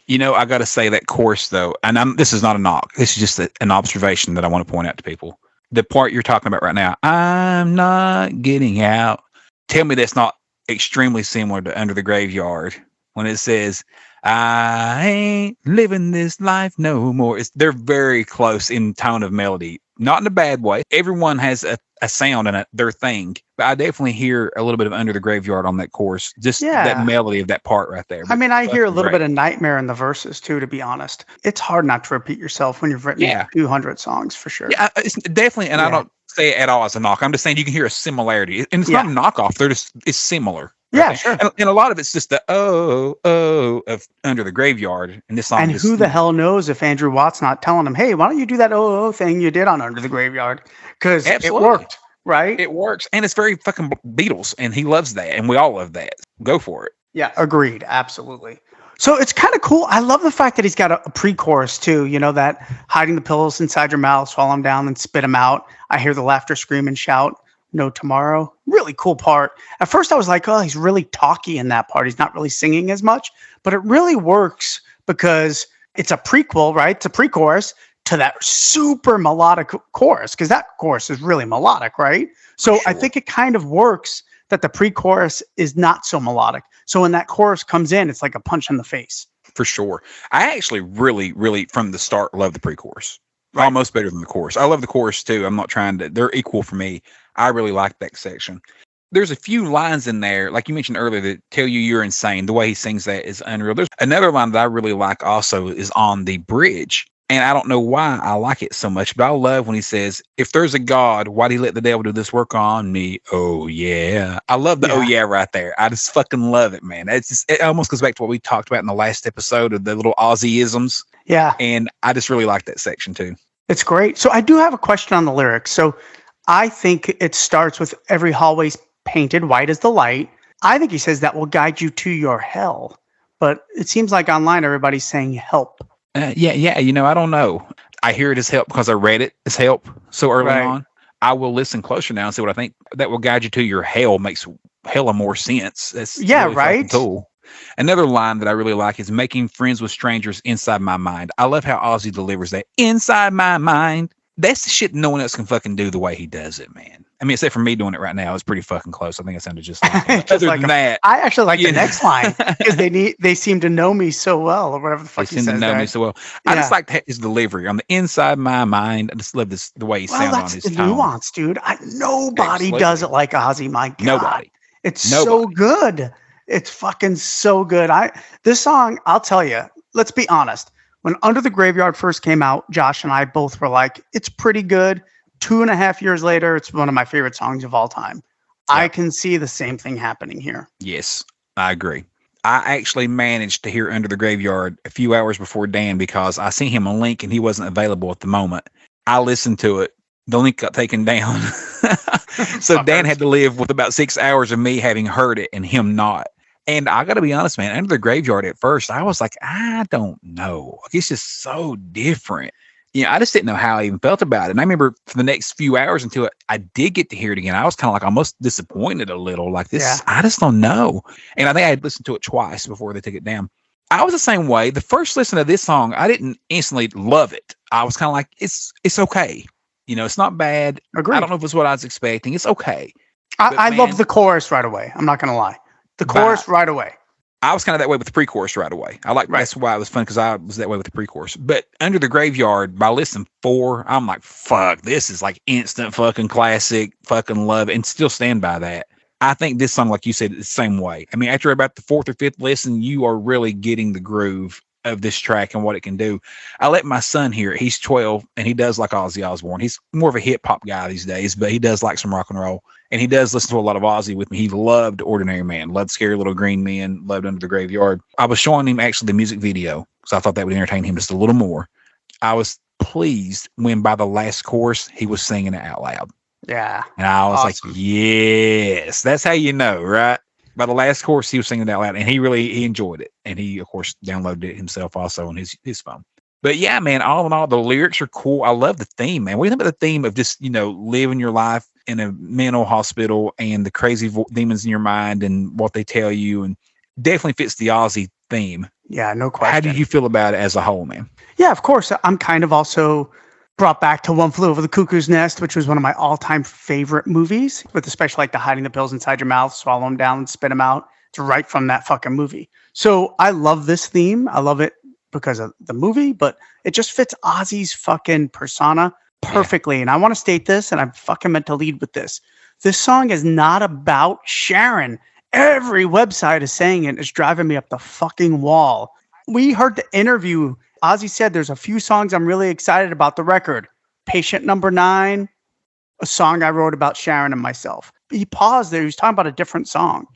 You know, I got to say that chorus though, and this is not a knock. This is just an observation that I want to point out to people. The part you're talking about right now, I'm not getting out. Tell me that's not extremely similar to Under the Graveyard when it says, I ain't living this life no more. They're very close in tone of melody, not in a bad way. Everyone has a sound and their thing, but I definitely hear a little bit of Under the Graveyard on that chorus. Just that melody of that part right there. I mean, I hear a little bit of Nightmare in the verses too, to be honest. It's hard not to repeat yourself when you've written 200 songs for sure. Yeah, it's definitely, and I don't say it at all as a knock. I'm just saying you can hear a similarity, and it's not a knockoff. It's similar. Yeah, sure. And a lot of it's just the of Under the Graveyard, and this song. And who the hell knows if Andrew Watt's not telling him, hey, why don't you do that thing you did on Under the Graveyard? Because it worked, right? It works, and it's very fucking Beatles, and he loves that, and we all love that. Go for it. Yeah, agreed. Absolutely. So it's kind of cool. I love the fact that he's got a pre-chorus too. You know, that hiding the pillows inside your mouth, swallow them down, and spit them out. I hear the laughter, scream, and shout. No tomorrow. Really cool part. At first I was like, oh, he's really talky in that part. He's not really singing as much, but it really works because it's a prequel, right? It's a pre-chorus to that super melodic chorus because that chorus is really melodic, right? So I think it kind of works that the pre-chorus is not so melodic. So when that chorus comes in, it's like a punch in the face. For sure. I actually really, really from the start love the pre-chorus. Right. Almost better than the chorus. I love the chorus too. I'm not trying to, they're equal for me. I really like that section. There's a few lines in there, like you mentioned earlier, that tell you you're insane. The way he sings that is unreal. There's another line that I really like also is on the bridge. And I don't know why I like it so much, but I love when he says, if there's a God, why'd he let the devil do this work on me? Oh, yeah. I love the oh, yeah right there. I just fucking love it, man. It almost goes back to what we talked about in the last episode of the little Ozzy-isms. Yeah. And I just really like that section too. It's great. So I do have a question on the lyrics. So I think it starts with every hallway's painted white as the light. I think he says that will guide you to your hell. But it seems like online everybody's saying help. Yeah. You know, I don't know. I hear it as help because I read it as help so early on. I will listen closer now and see what I think. That will guide you to your hell makes hella more sense. That's really fucking cool. Another line that I really like is making friends with strangers inside my mind. I love how Ozzy delivers that inside my mind. That's the shit no one else can fucking do the way he does it, man. I mean, except for me doing it right now, it's pretty fucking close. I think it sounded just like him. But Just other like than him. that, I actually like the you know. next line because they seem to know me so well, or whatever the They fuck he seem to says know there. me so well. I just Yeah. like his delivery on the inside of my mind. I just love the way he Well, sounds on that's his the tone. nuance, dude. Nobody Absolutely. does it like Ozzy. My God, Nobody. it's so Nobody. good. It's fucking so good. This song, I'll tell you. Let's be honest. When Under the Graveyard first came out, Josh and I both were like, "It's pretty good." 2.5 years later, it's one of my favorite songs of all time. I Yep. can see the same thing happening here. Yes, I agree. I actually managed to hear Under the Graveyard a few hours before Dan because I sent him a link and he wasn't available at the moment. I listened to it. The link got taken down. So Dan had to live with about 6 hours of me having heard it and him not. And I got to be honest, man, Under the Graveyard at first, I was like, I don't know. It's just so different. I just didn't know how I even felt about it. And I remember for the next few hours until I did get to hear it again, I was kind of like almost disappointed a little. Like this, Yeah. I just don't know. And I think I had listened to it twice before they took it down. I was the same way. The first listen to this song, I didn't instantly love it. I was kind of like, it's okay. It's not bad. Agreed. I don't know if it's what I was expecting. It's okay. I man- love the chorus right away. I'm not gonna lie. The chorus right away. I was kind of that way with the pre-chorus right away. That's why it was fun because I was that way with the pre-chorus. But Under the Graveyard, by listening 4, I'm like, fuck, this is like instant fucking classic, fucking love it, and still stand by that. I think this song, like you said, is the same way. I mean, after about the 4th or 5th listen, you are really getting the groove of this track and what it can do. I let my son hear it. He's 12 and he does like Ozzy Osbourne. He's more of a hip hop guy these days, but he does like some rock and roll. And he does listen to a lot of Ozzy with me. He loved Ordinary Man, loved Scary Little Green Men, loved Under the Graveyard. I was showing him actually the music video because I thought that would entertain him just a little more. I was pleased when by the last chorus, he was singing it out loud. Yeah. And I was Awesome. like, yes, that's how you know, right? By the last chorus, he was singing it out loud and he enjoyed it. And he, of course, downloaded it himself also on his phone. But yeah, man, all in all, the lyrics are cool. I love the theme, man. What do you think about the theme of just, living your life in a mental hospital and the crazy demons in your mind and what they tell you? And definitely fits the Ozzy theme. Yeah, no question. How do you feel about it as a whole, man? Yeah, of course. I'm kind of also brought back to One Flew Over the Cuckoo's Nest, which was one of my all-time favorite movies, with especially like the hiding the pills inside your mouth, swallow them down and spit them out. It's right from that fucking movie. So I love this theme. I love it because of the movie, but it just fits Ozzy's fucking persona perfectly. Yeah. And I want to state this, and I fucking meant to lead with this. This song is not about Sharon. Every website is saying it. It's driving me up the fucking wall. We heard the interview. Ozzy said there's a few songs I'm really excited about the record. Patient Number 9, a song I wrote about Sharon and myself. He paused there. He was talking about a different song.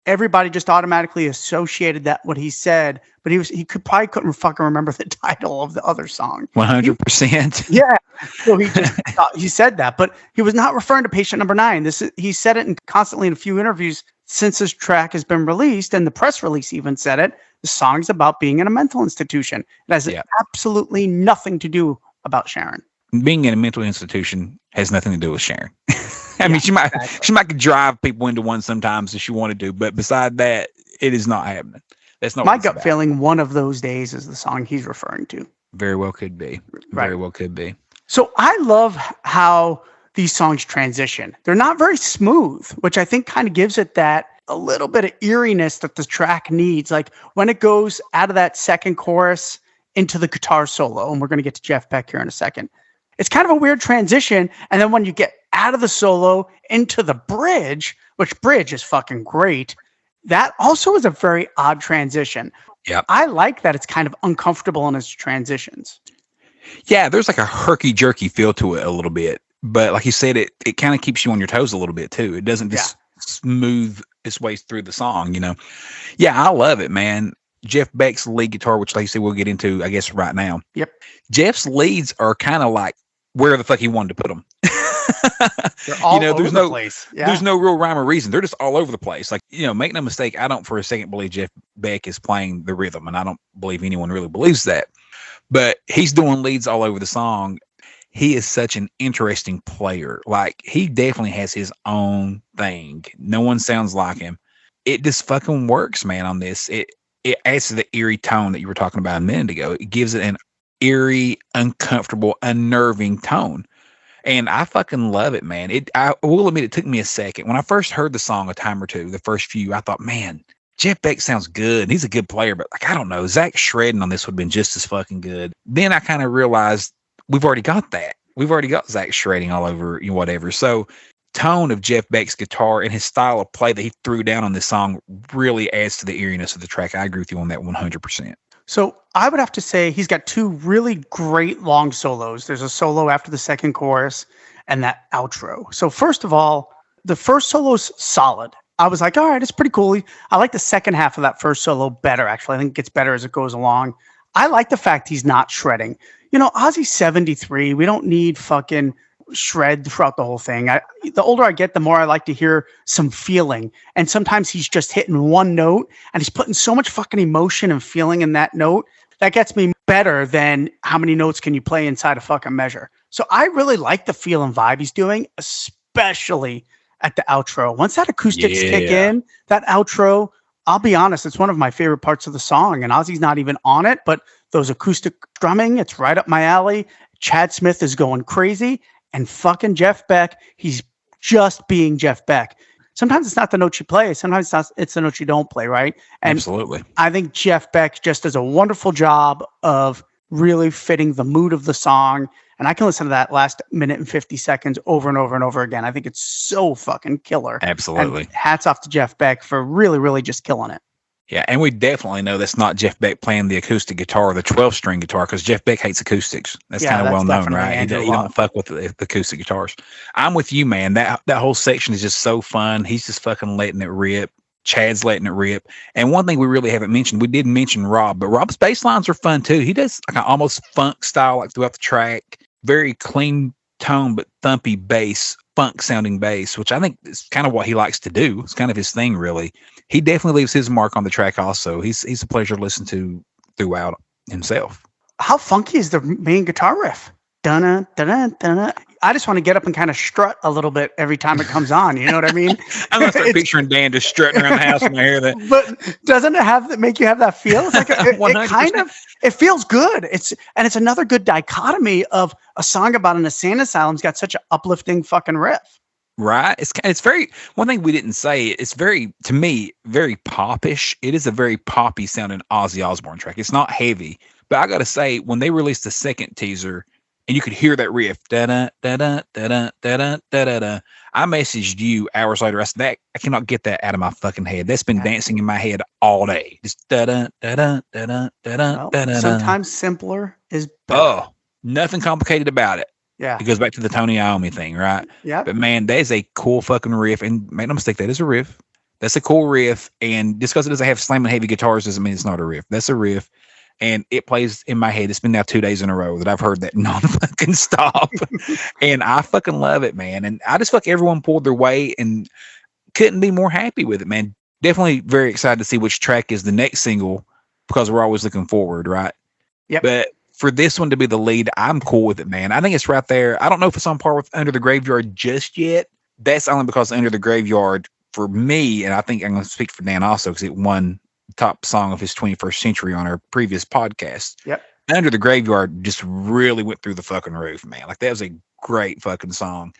Everybody just automatically associated that what he said, but he couldn't fucking remember the title of the other song. 100%. Yeah. So he said that, but he was not referring to Patient Number 9. He said it constantly in a few interviews since this track has been released, and the press release even said it. The song's about being in a mental institution. It has absolutely nothing to do about Sharon. Being in a mental institution has nothing to do with Sharon. I mean, she might drive people into one sometimes if she wanted to, but beside that, it is not happening. That's not my gut feeling. One of those days is the song he's referring to. Very well could be. Right. Very well could be. So I love how these songs transition. They're not very smooth, which I think kind of gives it that a little bit of eeriness that the track needs. Like when it goes out of that second chorus into the guitar solo, and we're going to get to Jeff Beck here in a second. It's kind of a weird transition. And then when you get out of the solo into the bridge, which bridge is fucking great, that also is a very odd transition. Yeah, I like that it's kind of uncomfortable in its transitions. Yeah, there's like a herky-jerky feel to it a little bit. But like you said, it kind of keeps you on your toes a little bit too. It doesn't just smooth its way through the song, Yeah, I love it, man. Jeff Beck's lead guitar, which like you said, we'll get into, I guess, right now. Yep. Jeff's leads are kind of like where the fuck he wanted to put them. They're all over the place. Yeah. There's no real rhyme or reason. They're just all over the place. Like, make no mistake, I don't for a second believe Jeff Beck is playing the rhythm, and I don't believe anyone really believes that. But he's doing leads all over the song. He is such an interesting player. Like, he definitely has his own thing. No one sounds like him. It just fucking works, man, on this. It adds to the eerie tone that you were talking about a minute ago. It gives it an eerie, uncomfortable, unnerving tone. And I fucking love it, man. I will admit it took me a second. When I first heard the song a time or two, the first few, I thought, man, Jeff Beck sounds good. He's a good player, but like, I don't know. Zach shredding on this would have been just as fucking good. Then I kind of realized we've already got that. We've already got Zach shredding all over, whatever. So tone of Jeff Beck's guitar and his style of play that he threw down on this song really adds to the eeriness of the track. I agree with you on that 100%. So I would have to say he's got two really great long solos. There's a solo after the second chorus and that outro. So first of all, the first solo's solid. I was like, all right, it's pretty cool. I like the second half of that first solo better, actually. I think it gets better as it goes along. I like the fact he's not shredding. Ozzy's 73. We don't need fucking shred throughout the whole thing. The older I get, the more I like to hear some feeling. And sometimes he's just hitting one note and he's putting so much fucking emotion and feeling in that note that gets me better than how many notes can you play inside a fucking measure. So I really like the feel and vibe he's doing, especially at the outro. Once that acoustics kick in, that outro, I'll be honest, it's one of my favorite parts of the song. And Ozzy's not even on it, but those acoustic drumming, it's right up my alley. Chad Smith is going crazy. And fucking Jeff Beck, he's just being Jeff Beck. Sometimes it's not the note you play. Sometimes it's the note you don't play, right? And absolutely. I think Jeff Beck just does a wonderful job of really fitting the mood of the song. And I can listen to that last minute and 50 seconds over and over and over again. I think it's so fucking killer. Absolutely. And hats off to Jeff Beck for really, really just killing it. Yeah, and we definitely know that's not Jeff Beck playing the acoustic guitar or the 12-string guitar, because Jeff Beck hates acoustics. That's kind of well known, right? He don't fuck with the acoustic guitars. I'm with you, man. That whole section is just so fun. He's just fucking letting it rip. Chad's letting it rip. And one thing we really haven't mentioned, we did mention Rob, but Rob's bass lines are fun too. He does like an almost funk style like throughout the track. Very clean tone, but thumpy bass, funk sounding bass, which I think is kind of what he likes to do. It's kind of his thing, really. He definitely leaves his mark on the track also. He's a pleasure to listen to throughout himself. How funky is the main guitar riff? Dun dun dun. I just want to get up and kind of strut a little bit every time it comes on. You know what I mean? I'm gonna start picturing Dan just strutting around the house when I hear that. But doesn't it make you have that feel? It's like it feels good. It's another good dichotomy of a song about an insane asylum's got such an uplifting fucking riff. Right. It's very, one thing we didn't say, it's very, to me, very popish. It is a very poppy sounding Ozzy Osbourne track. It's not heavy, but I got to say, when they released the second teaser and you could hear that riff, da-da, da-da, da-da, da-da, da-da, I messaged you hours later. I said, I cannot get that out of my fucking head. That's been dancing in my head all day. Just da-da, da-da, da-da, da-da, da-da. Sometimes simpler is better. Oh, nothing complicated about it. Yeah. It goes back to the Tony Iommi thing, right? Yeah. But man, that is a cool fucking riff. And make no mistake, that is a riff. That's a cool riff. And just because it doesn't have slamming heavy guitars doesn't mean it's not a riff. That's a riff. And it plays in my head. It's been now 2 days in a row that I've heard that non-fucking stop. And I fucking love it, man. And I just feel like everyone pulled their weight and couldn't be more happy with it, man. Definitely very excited to see which track is the next single, because we're always looking forward, right? Yep. But for this one to be the lead, I'm cool with it, man. I think it's right there. I don't know if it's on par with Under the Graveyard just yet. That's only because Under the Graveyard, for me, and I think I'm going to speak for Dan also, because it won top song of his 21st century on our previous podcast. Yep. Under the Graveyard just really went through the fucking roof, man. Like, that was a great fucking song.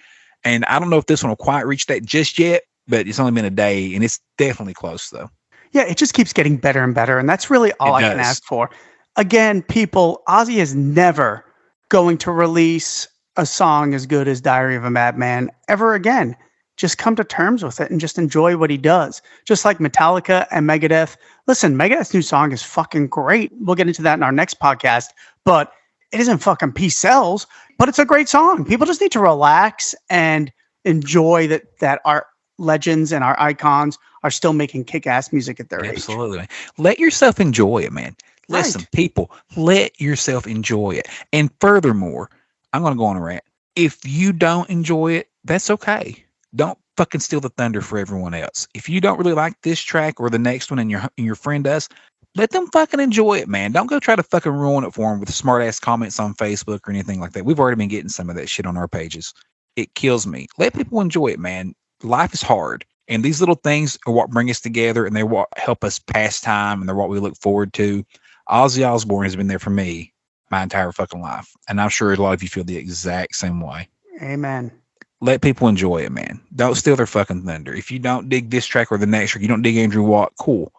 And I don't know if this one will quite reach that just yet, but it's only been a day, and it's definitely close, though. Yeah, it just keeps getting better and better, and that's really all I can ask for. Again, people, Ozzy is never going to release a song as good as Diary of a Madman ever again. Just come to terms with it and just enjoy what he does. Just like Metallica and Megadeth. Listen, Megadeth's new song is fucking great. We'll get into that in our next podcast, but it isn't fucking Peace Sells, but it's a great song. People just need to relax and enjoy that our legends and our icons are still making kick-ass music at their age. Absolutely. Let yourself enjoy it, man. Listen, people, let yourself enjoy it. And furthermore, I'm going to go on a rant. If you don't enjoy it, that's okay. Don't fucking steal the thunder for everyone else. If you don't really like this track or the next one and your friend does, let them fucking enjoy it, man. Don't go try to fucking ruin it for them with smart ass comments on Facebook or anything like that. We've already been getting some of that shit on our pages. It kills me. Let people enjoy it, man. Life is hard. And these little things are what bring us together, and they're what help us pass time, and they're what we look forward to. Ozzy Osbourne has been there for me my entire fucking life. And I'm sure a lot of you feel the exact same way. Amen. Let people enjoy it, man. Don't steal their fucking thunder. If you don't dig this track or the next track, you don't dig Andrew Watt, cool.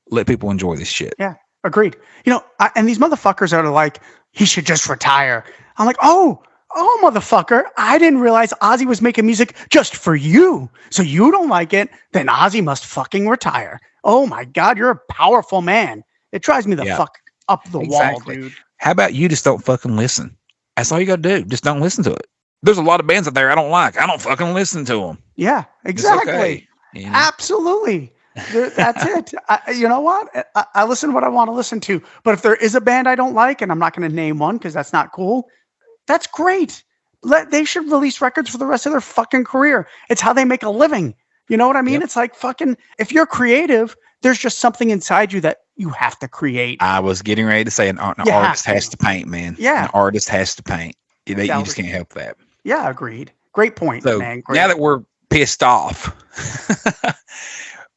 Let people enjoy this shit. Yeah, agreed. And these motherfuckers are like, he should just retire. I'm like, oh, motherfucker. I didn't realize Ozzy was making music just for you. So you don't like it, then Ozzy must fucking retire. Oh my God, you're a powerful man. It drives me the fuck up the wall, dude. How about you just don't fucking listen? That's all you gotta do. Just don't listen to it. There's a lot of bands out there I don't like. I don't fucking listen to them. Yeah, exactly. Okay, Absolutely. That's it. You know what? I listen to what I want to listen to. But if there is a band I don't like, and I'm not going to name one because that's not cool, that's great. They should release records for the rest of their fucking career. It's how they make a living. You know what I mean? Yep. It's like fucking, if you're creative, there's just something inside you that you have to create. I was getting ready to say an artist has to paint, man. Yeah. An artist has to paint. You just can't help that. Yeah, agreed. Great point, so, man. Now that we're pissed off,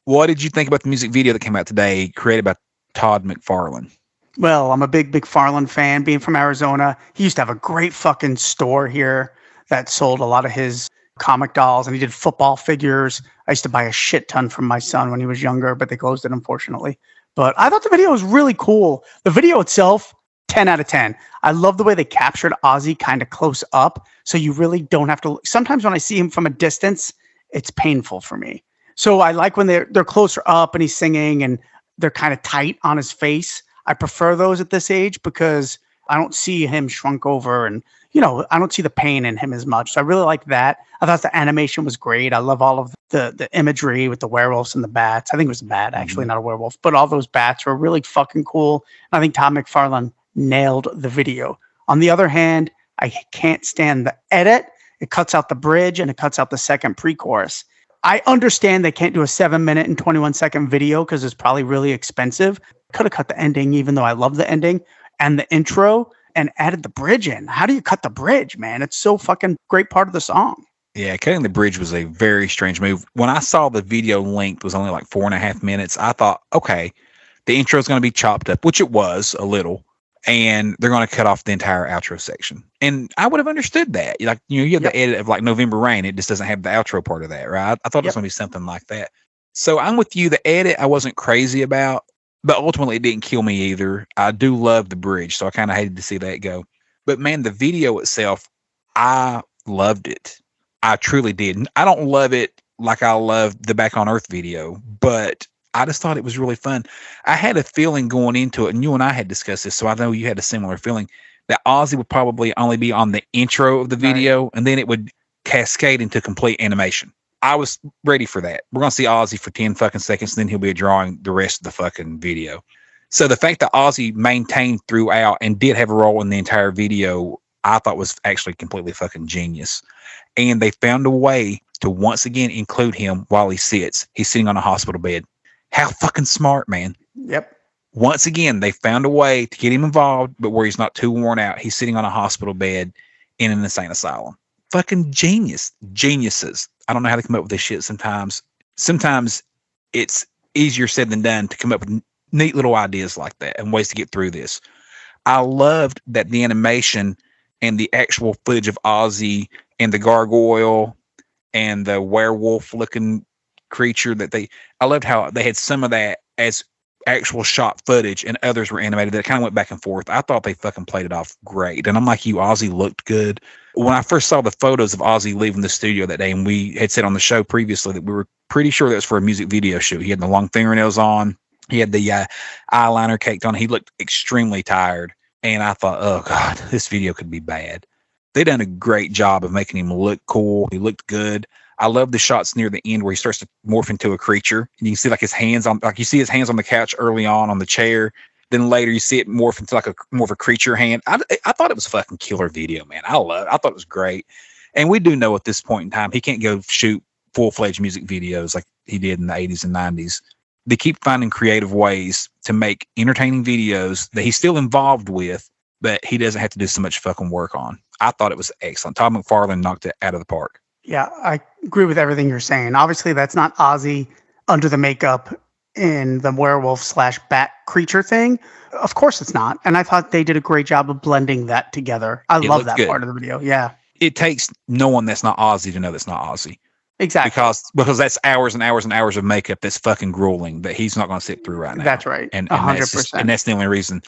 what did you think about the music video that came out today, created by Todd McFarlane? Well, I'm a big McFarlane fan. Being from Arizona, he used to have a great fucking store here that sold a lot of his comic dolls, and he did football figures. I used to buy a shit ton from my son when he was younger, but they closed it, unfortunately. But I thought the video was really cool. The video itself, 10 out of 10. I love the way they captured Ozzy kind of close up. So you really don't have to. Sometimes when I see him from a distance, it's painful for me. So I like when they're closer up and he's singing and they're kind of tight on his face. I prefer those at this age because I don't see him shrunk over and, I don't see the pain in him as much. So I really like that. I thought the animation was great. I love all of the imagery with the werewolves and the bats. I think it was a bat, actually, not a werewolf. But all those bats were really fucking cool. And I think Todd McFarlane nailed the video. On the other hand, I can't stand the edit. It cuts out the bridge and it cuts out the second pre-chorus. I understand they can't do a 7-minute and 21-second video because it's probably really expensive. Could have cut the ending, even though I love the ending and the intro, and added the bridge in. How do you cut the bridge, man? It's so fucking great part of the song. Yeah, cutting the bridge was a very strange move. When I saw the video length was only like 4.5 minutes, I thought, okay, the intro is going to be chopped up, which it was a little, and they're going to cut off the entire outro section. And I would have understood that. You have the edit of like November Rain. It just doesn't have the outro part of that, right? I thought it was going to be something like that. So I'm with you. The edit I wasn't crazy about, but ultimately it didn't kill me either. I do love the bridge, so I kind of hated to see that go. But man, the video itself, I loved it. I truly did. I don't love it like I loved the Back on Earth video, but I just thought it was really fun. I had a feeling going into it, and you and I had discussed this, so I know you had a similar feeling, that Ozzy would probably only be on the intro of the video, and then it would cascade into complete animation. I was ready for that. We're going to see Ozzy for 10 fucking seconds, and then he'll be drawing the rest of the fucking video. So the fact that Ozzy maintained throughout and did have a role in the entire video, I thought was actually completely fucking genius. And they found a way to once again include him while he sits. He's sitting on a hospital bed. How fucking smart, man. Yep. Once again, they found a way to get him involved, but where he's not too worn out. He's sitting on a hospital bed in an insane asylum. Fucking geniuses. I don't know how to come up with this shit sometimes. Sometimes it's easier said than done to come up with neat little ideas like that and ways to get through this. I loved that the animation and the actual footage of Ozzy and the gargoyle and the werewolf looking creature I loved how they had some of that as actual shot footage and others were animated that kind of went back and forth. I thought they fucking played it off great. And I'm like you, Ozzy looked good. When I first saw the photos of Ozzy leaving the studio that day, and we had said on the show previously that we were pretty sure that was for a music video shoot. He had the long fingernails on. He had the eyeliner caked on. He looked extremely tired. And I thought, oh God, this video could be bad. They done a great job of making him look cool. He looked good. I love the shots near the end where he starts to morph into a creature. And you can see like you see his hands on the couch early on the chair. Then later you see it morph into like more of a creature hand. I thought it was a fucking killer video, man. I thought it was great. And we do know at this point in time, he can't go shoot full-fledged music videos like he did in the 80s and 90s. They keep finding creative ways to make entertaining videos that he's still involved with, but he doesn't have to do so much fucking work on. I thought it was excellent. Todd McFarlane knocked it out of the park. Yeah, I agree with everything you're saying. Obviously, that's not Ozzy under the makeup in the werewolf/bat creature thing. Of course it's not. And I thought they did a great job of blending that together. I love that part of the video. Yeah. it takes no one that's not Ozzy to know that's not Ozzy. Exactly. Because that's hours and hours and hours of makeup that's fucking grueling that he's not going to sit through right now. That's right. And 100%. and that's the only reason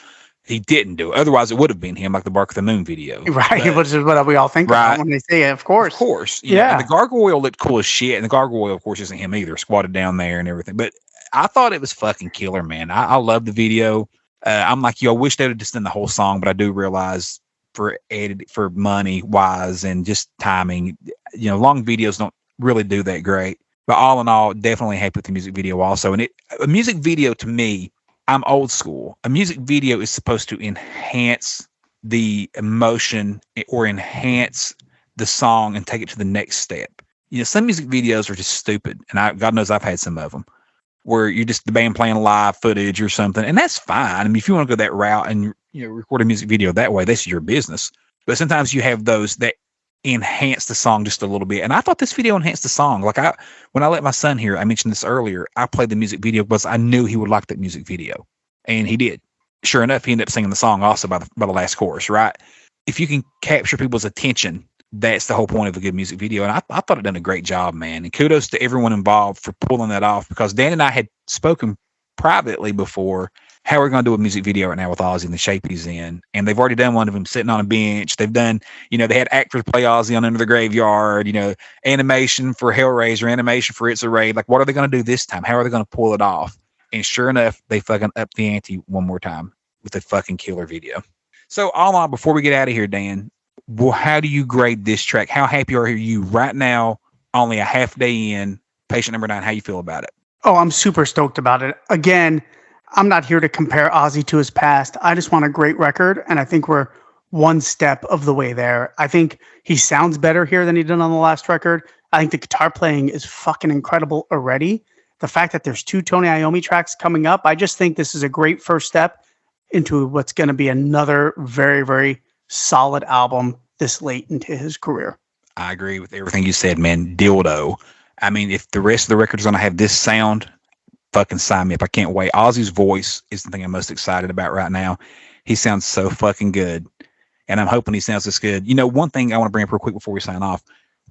he didn't do it. Otherwise, it would have been him, like the Bark of the Moon video. Right, which is what we all think about when they say it, of course. Of course. Yeah. And the gargoyle looked cool as shit. And the gargoyle, of course, isn't him either, squatted down there and everything. But I thought it was fucking killer, man. I love the video. I'm like, I wish they would have just done the whole song, but I do realize for money wise and just timing, long videos don't really do that great. But all in all, definitely happy with the music video also. And a music video, to me, I'm old school. A music video is supposed to enhance the emotion or enhance the song and take it to the next step. Some music videos are just stupid, and God knows I've had some of them where you're just the band playing live footage or something, and that's fine. I mean, if you want to go that route and record a music video that way, that's your business. But sometimes you have those that enhance the song just a little bit, and I thought this video enhanced the song. Like when I let my son hear, I mentioned this earlier, I played the music video because I knew he would like that music video, and he did. Sure enough, he ended up singing the song also by the last chorus. Right? If you can capture people's attention, that's the whole point of a good music video, and I thought it done a great job, man. And kudos to everyone involved for pulling that off, because Dan and I had spoken privately before how we're going to do a music video right now with Ozzy in the shape he's in. And they've already done one of them sitting on a bench. They've done, they had actors play Ozzy on Under the Graveyard, animation for Hellraiser, animation for It's a Raid. Like, what are they going to do this time? How are they going to pull it off? And sure enough, they fucking up the ante one more time with a fucking killer video. So all in all, before we get out of here, Dan, well, how do you grade this track? How happy are you right now, only a half day in, Patient Number 9? How you feel about it? Oh, I'm super stoked about it. Again, I'm not here to compare Ozzy to his past. I just want a great record, and I think we're one step of the way there. I think he sounds better here than he did on the last record. I think the guitar playing is fucking incredible already. The fact that there's 2 Tony Iommi tracks coming up, I just think this is a great first step into what's going to be another very, very solid album this late into his career. I agree with everything you said, man. Dildo. I mean, if the rest of the record is going to have this sound, fucking sign me up. I can't wait. Ozzy's voice is the thing I'm most excited about right now. He sounds so fucking good, and I'm hoping he sounds this good. One thing I want to bring up real quick before we sign off,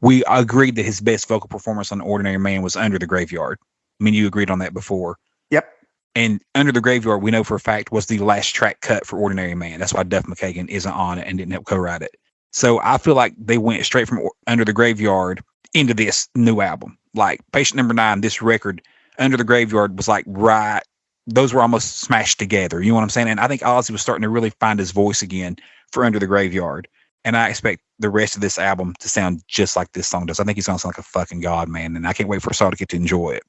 we agreed that his best vocal performance on Ordinary Man was Under the Graveyard. I mean, you agreed on that before. Yep. And Under the Graveyard, we know for a fact, was the last track cut for Ordinary Man. That's why Duff McKagan isn't on it and didn't help co-write it. So I feel like they went straight from Under the Graveyard into this new album. Like Patient Number 9, this record, Under the Graveyard was like right. Those were almost smashed together. You know what I'm saying? And I think Ozzy was starting to really find his voice again for Under the Graveyard. And I expect the rest of this album to sound just like this song does. I think he's going to sound like a fucking god, man. And I can't wait for us all to get to enjoy it.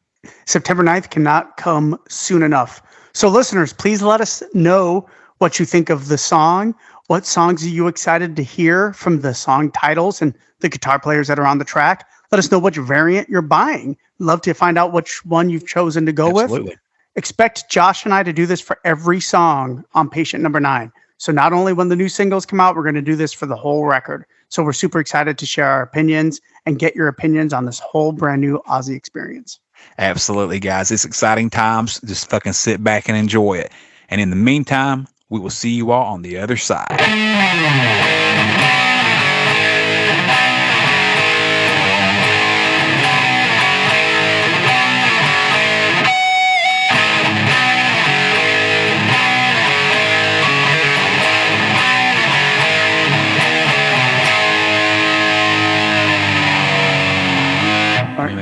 September 9th cannot come soon enough. So listeners, please let us know what you think of the song. What songs are you excited to hear from the song titles and the guitar players that are on the track? Let us know which variant you're buying. Love to find out which one you've chosen to go Absolutely. with. Expect Josh and I to do this for every song on Patient Number 9. So not only when the new singles come out, we're going to do this for the whole record. So we're super excited to share our opinions and get your opinions on this whole brand new Ozzy experience. Absolutely, guys. It's exciting times. Just fucking sit back and enjoy it. And in the meantime, we will see you all on the other side.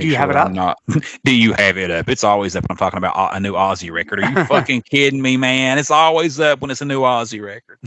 Do you have it up? Do you have it up? It's always up when I'm talking about a new Ozzy record. Are you fucking kidding me, man? It's always up when it's a new Ozzy record.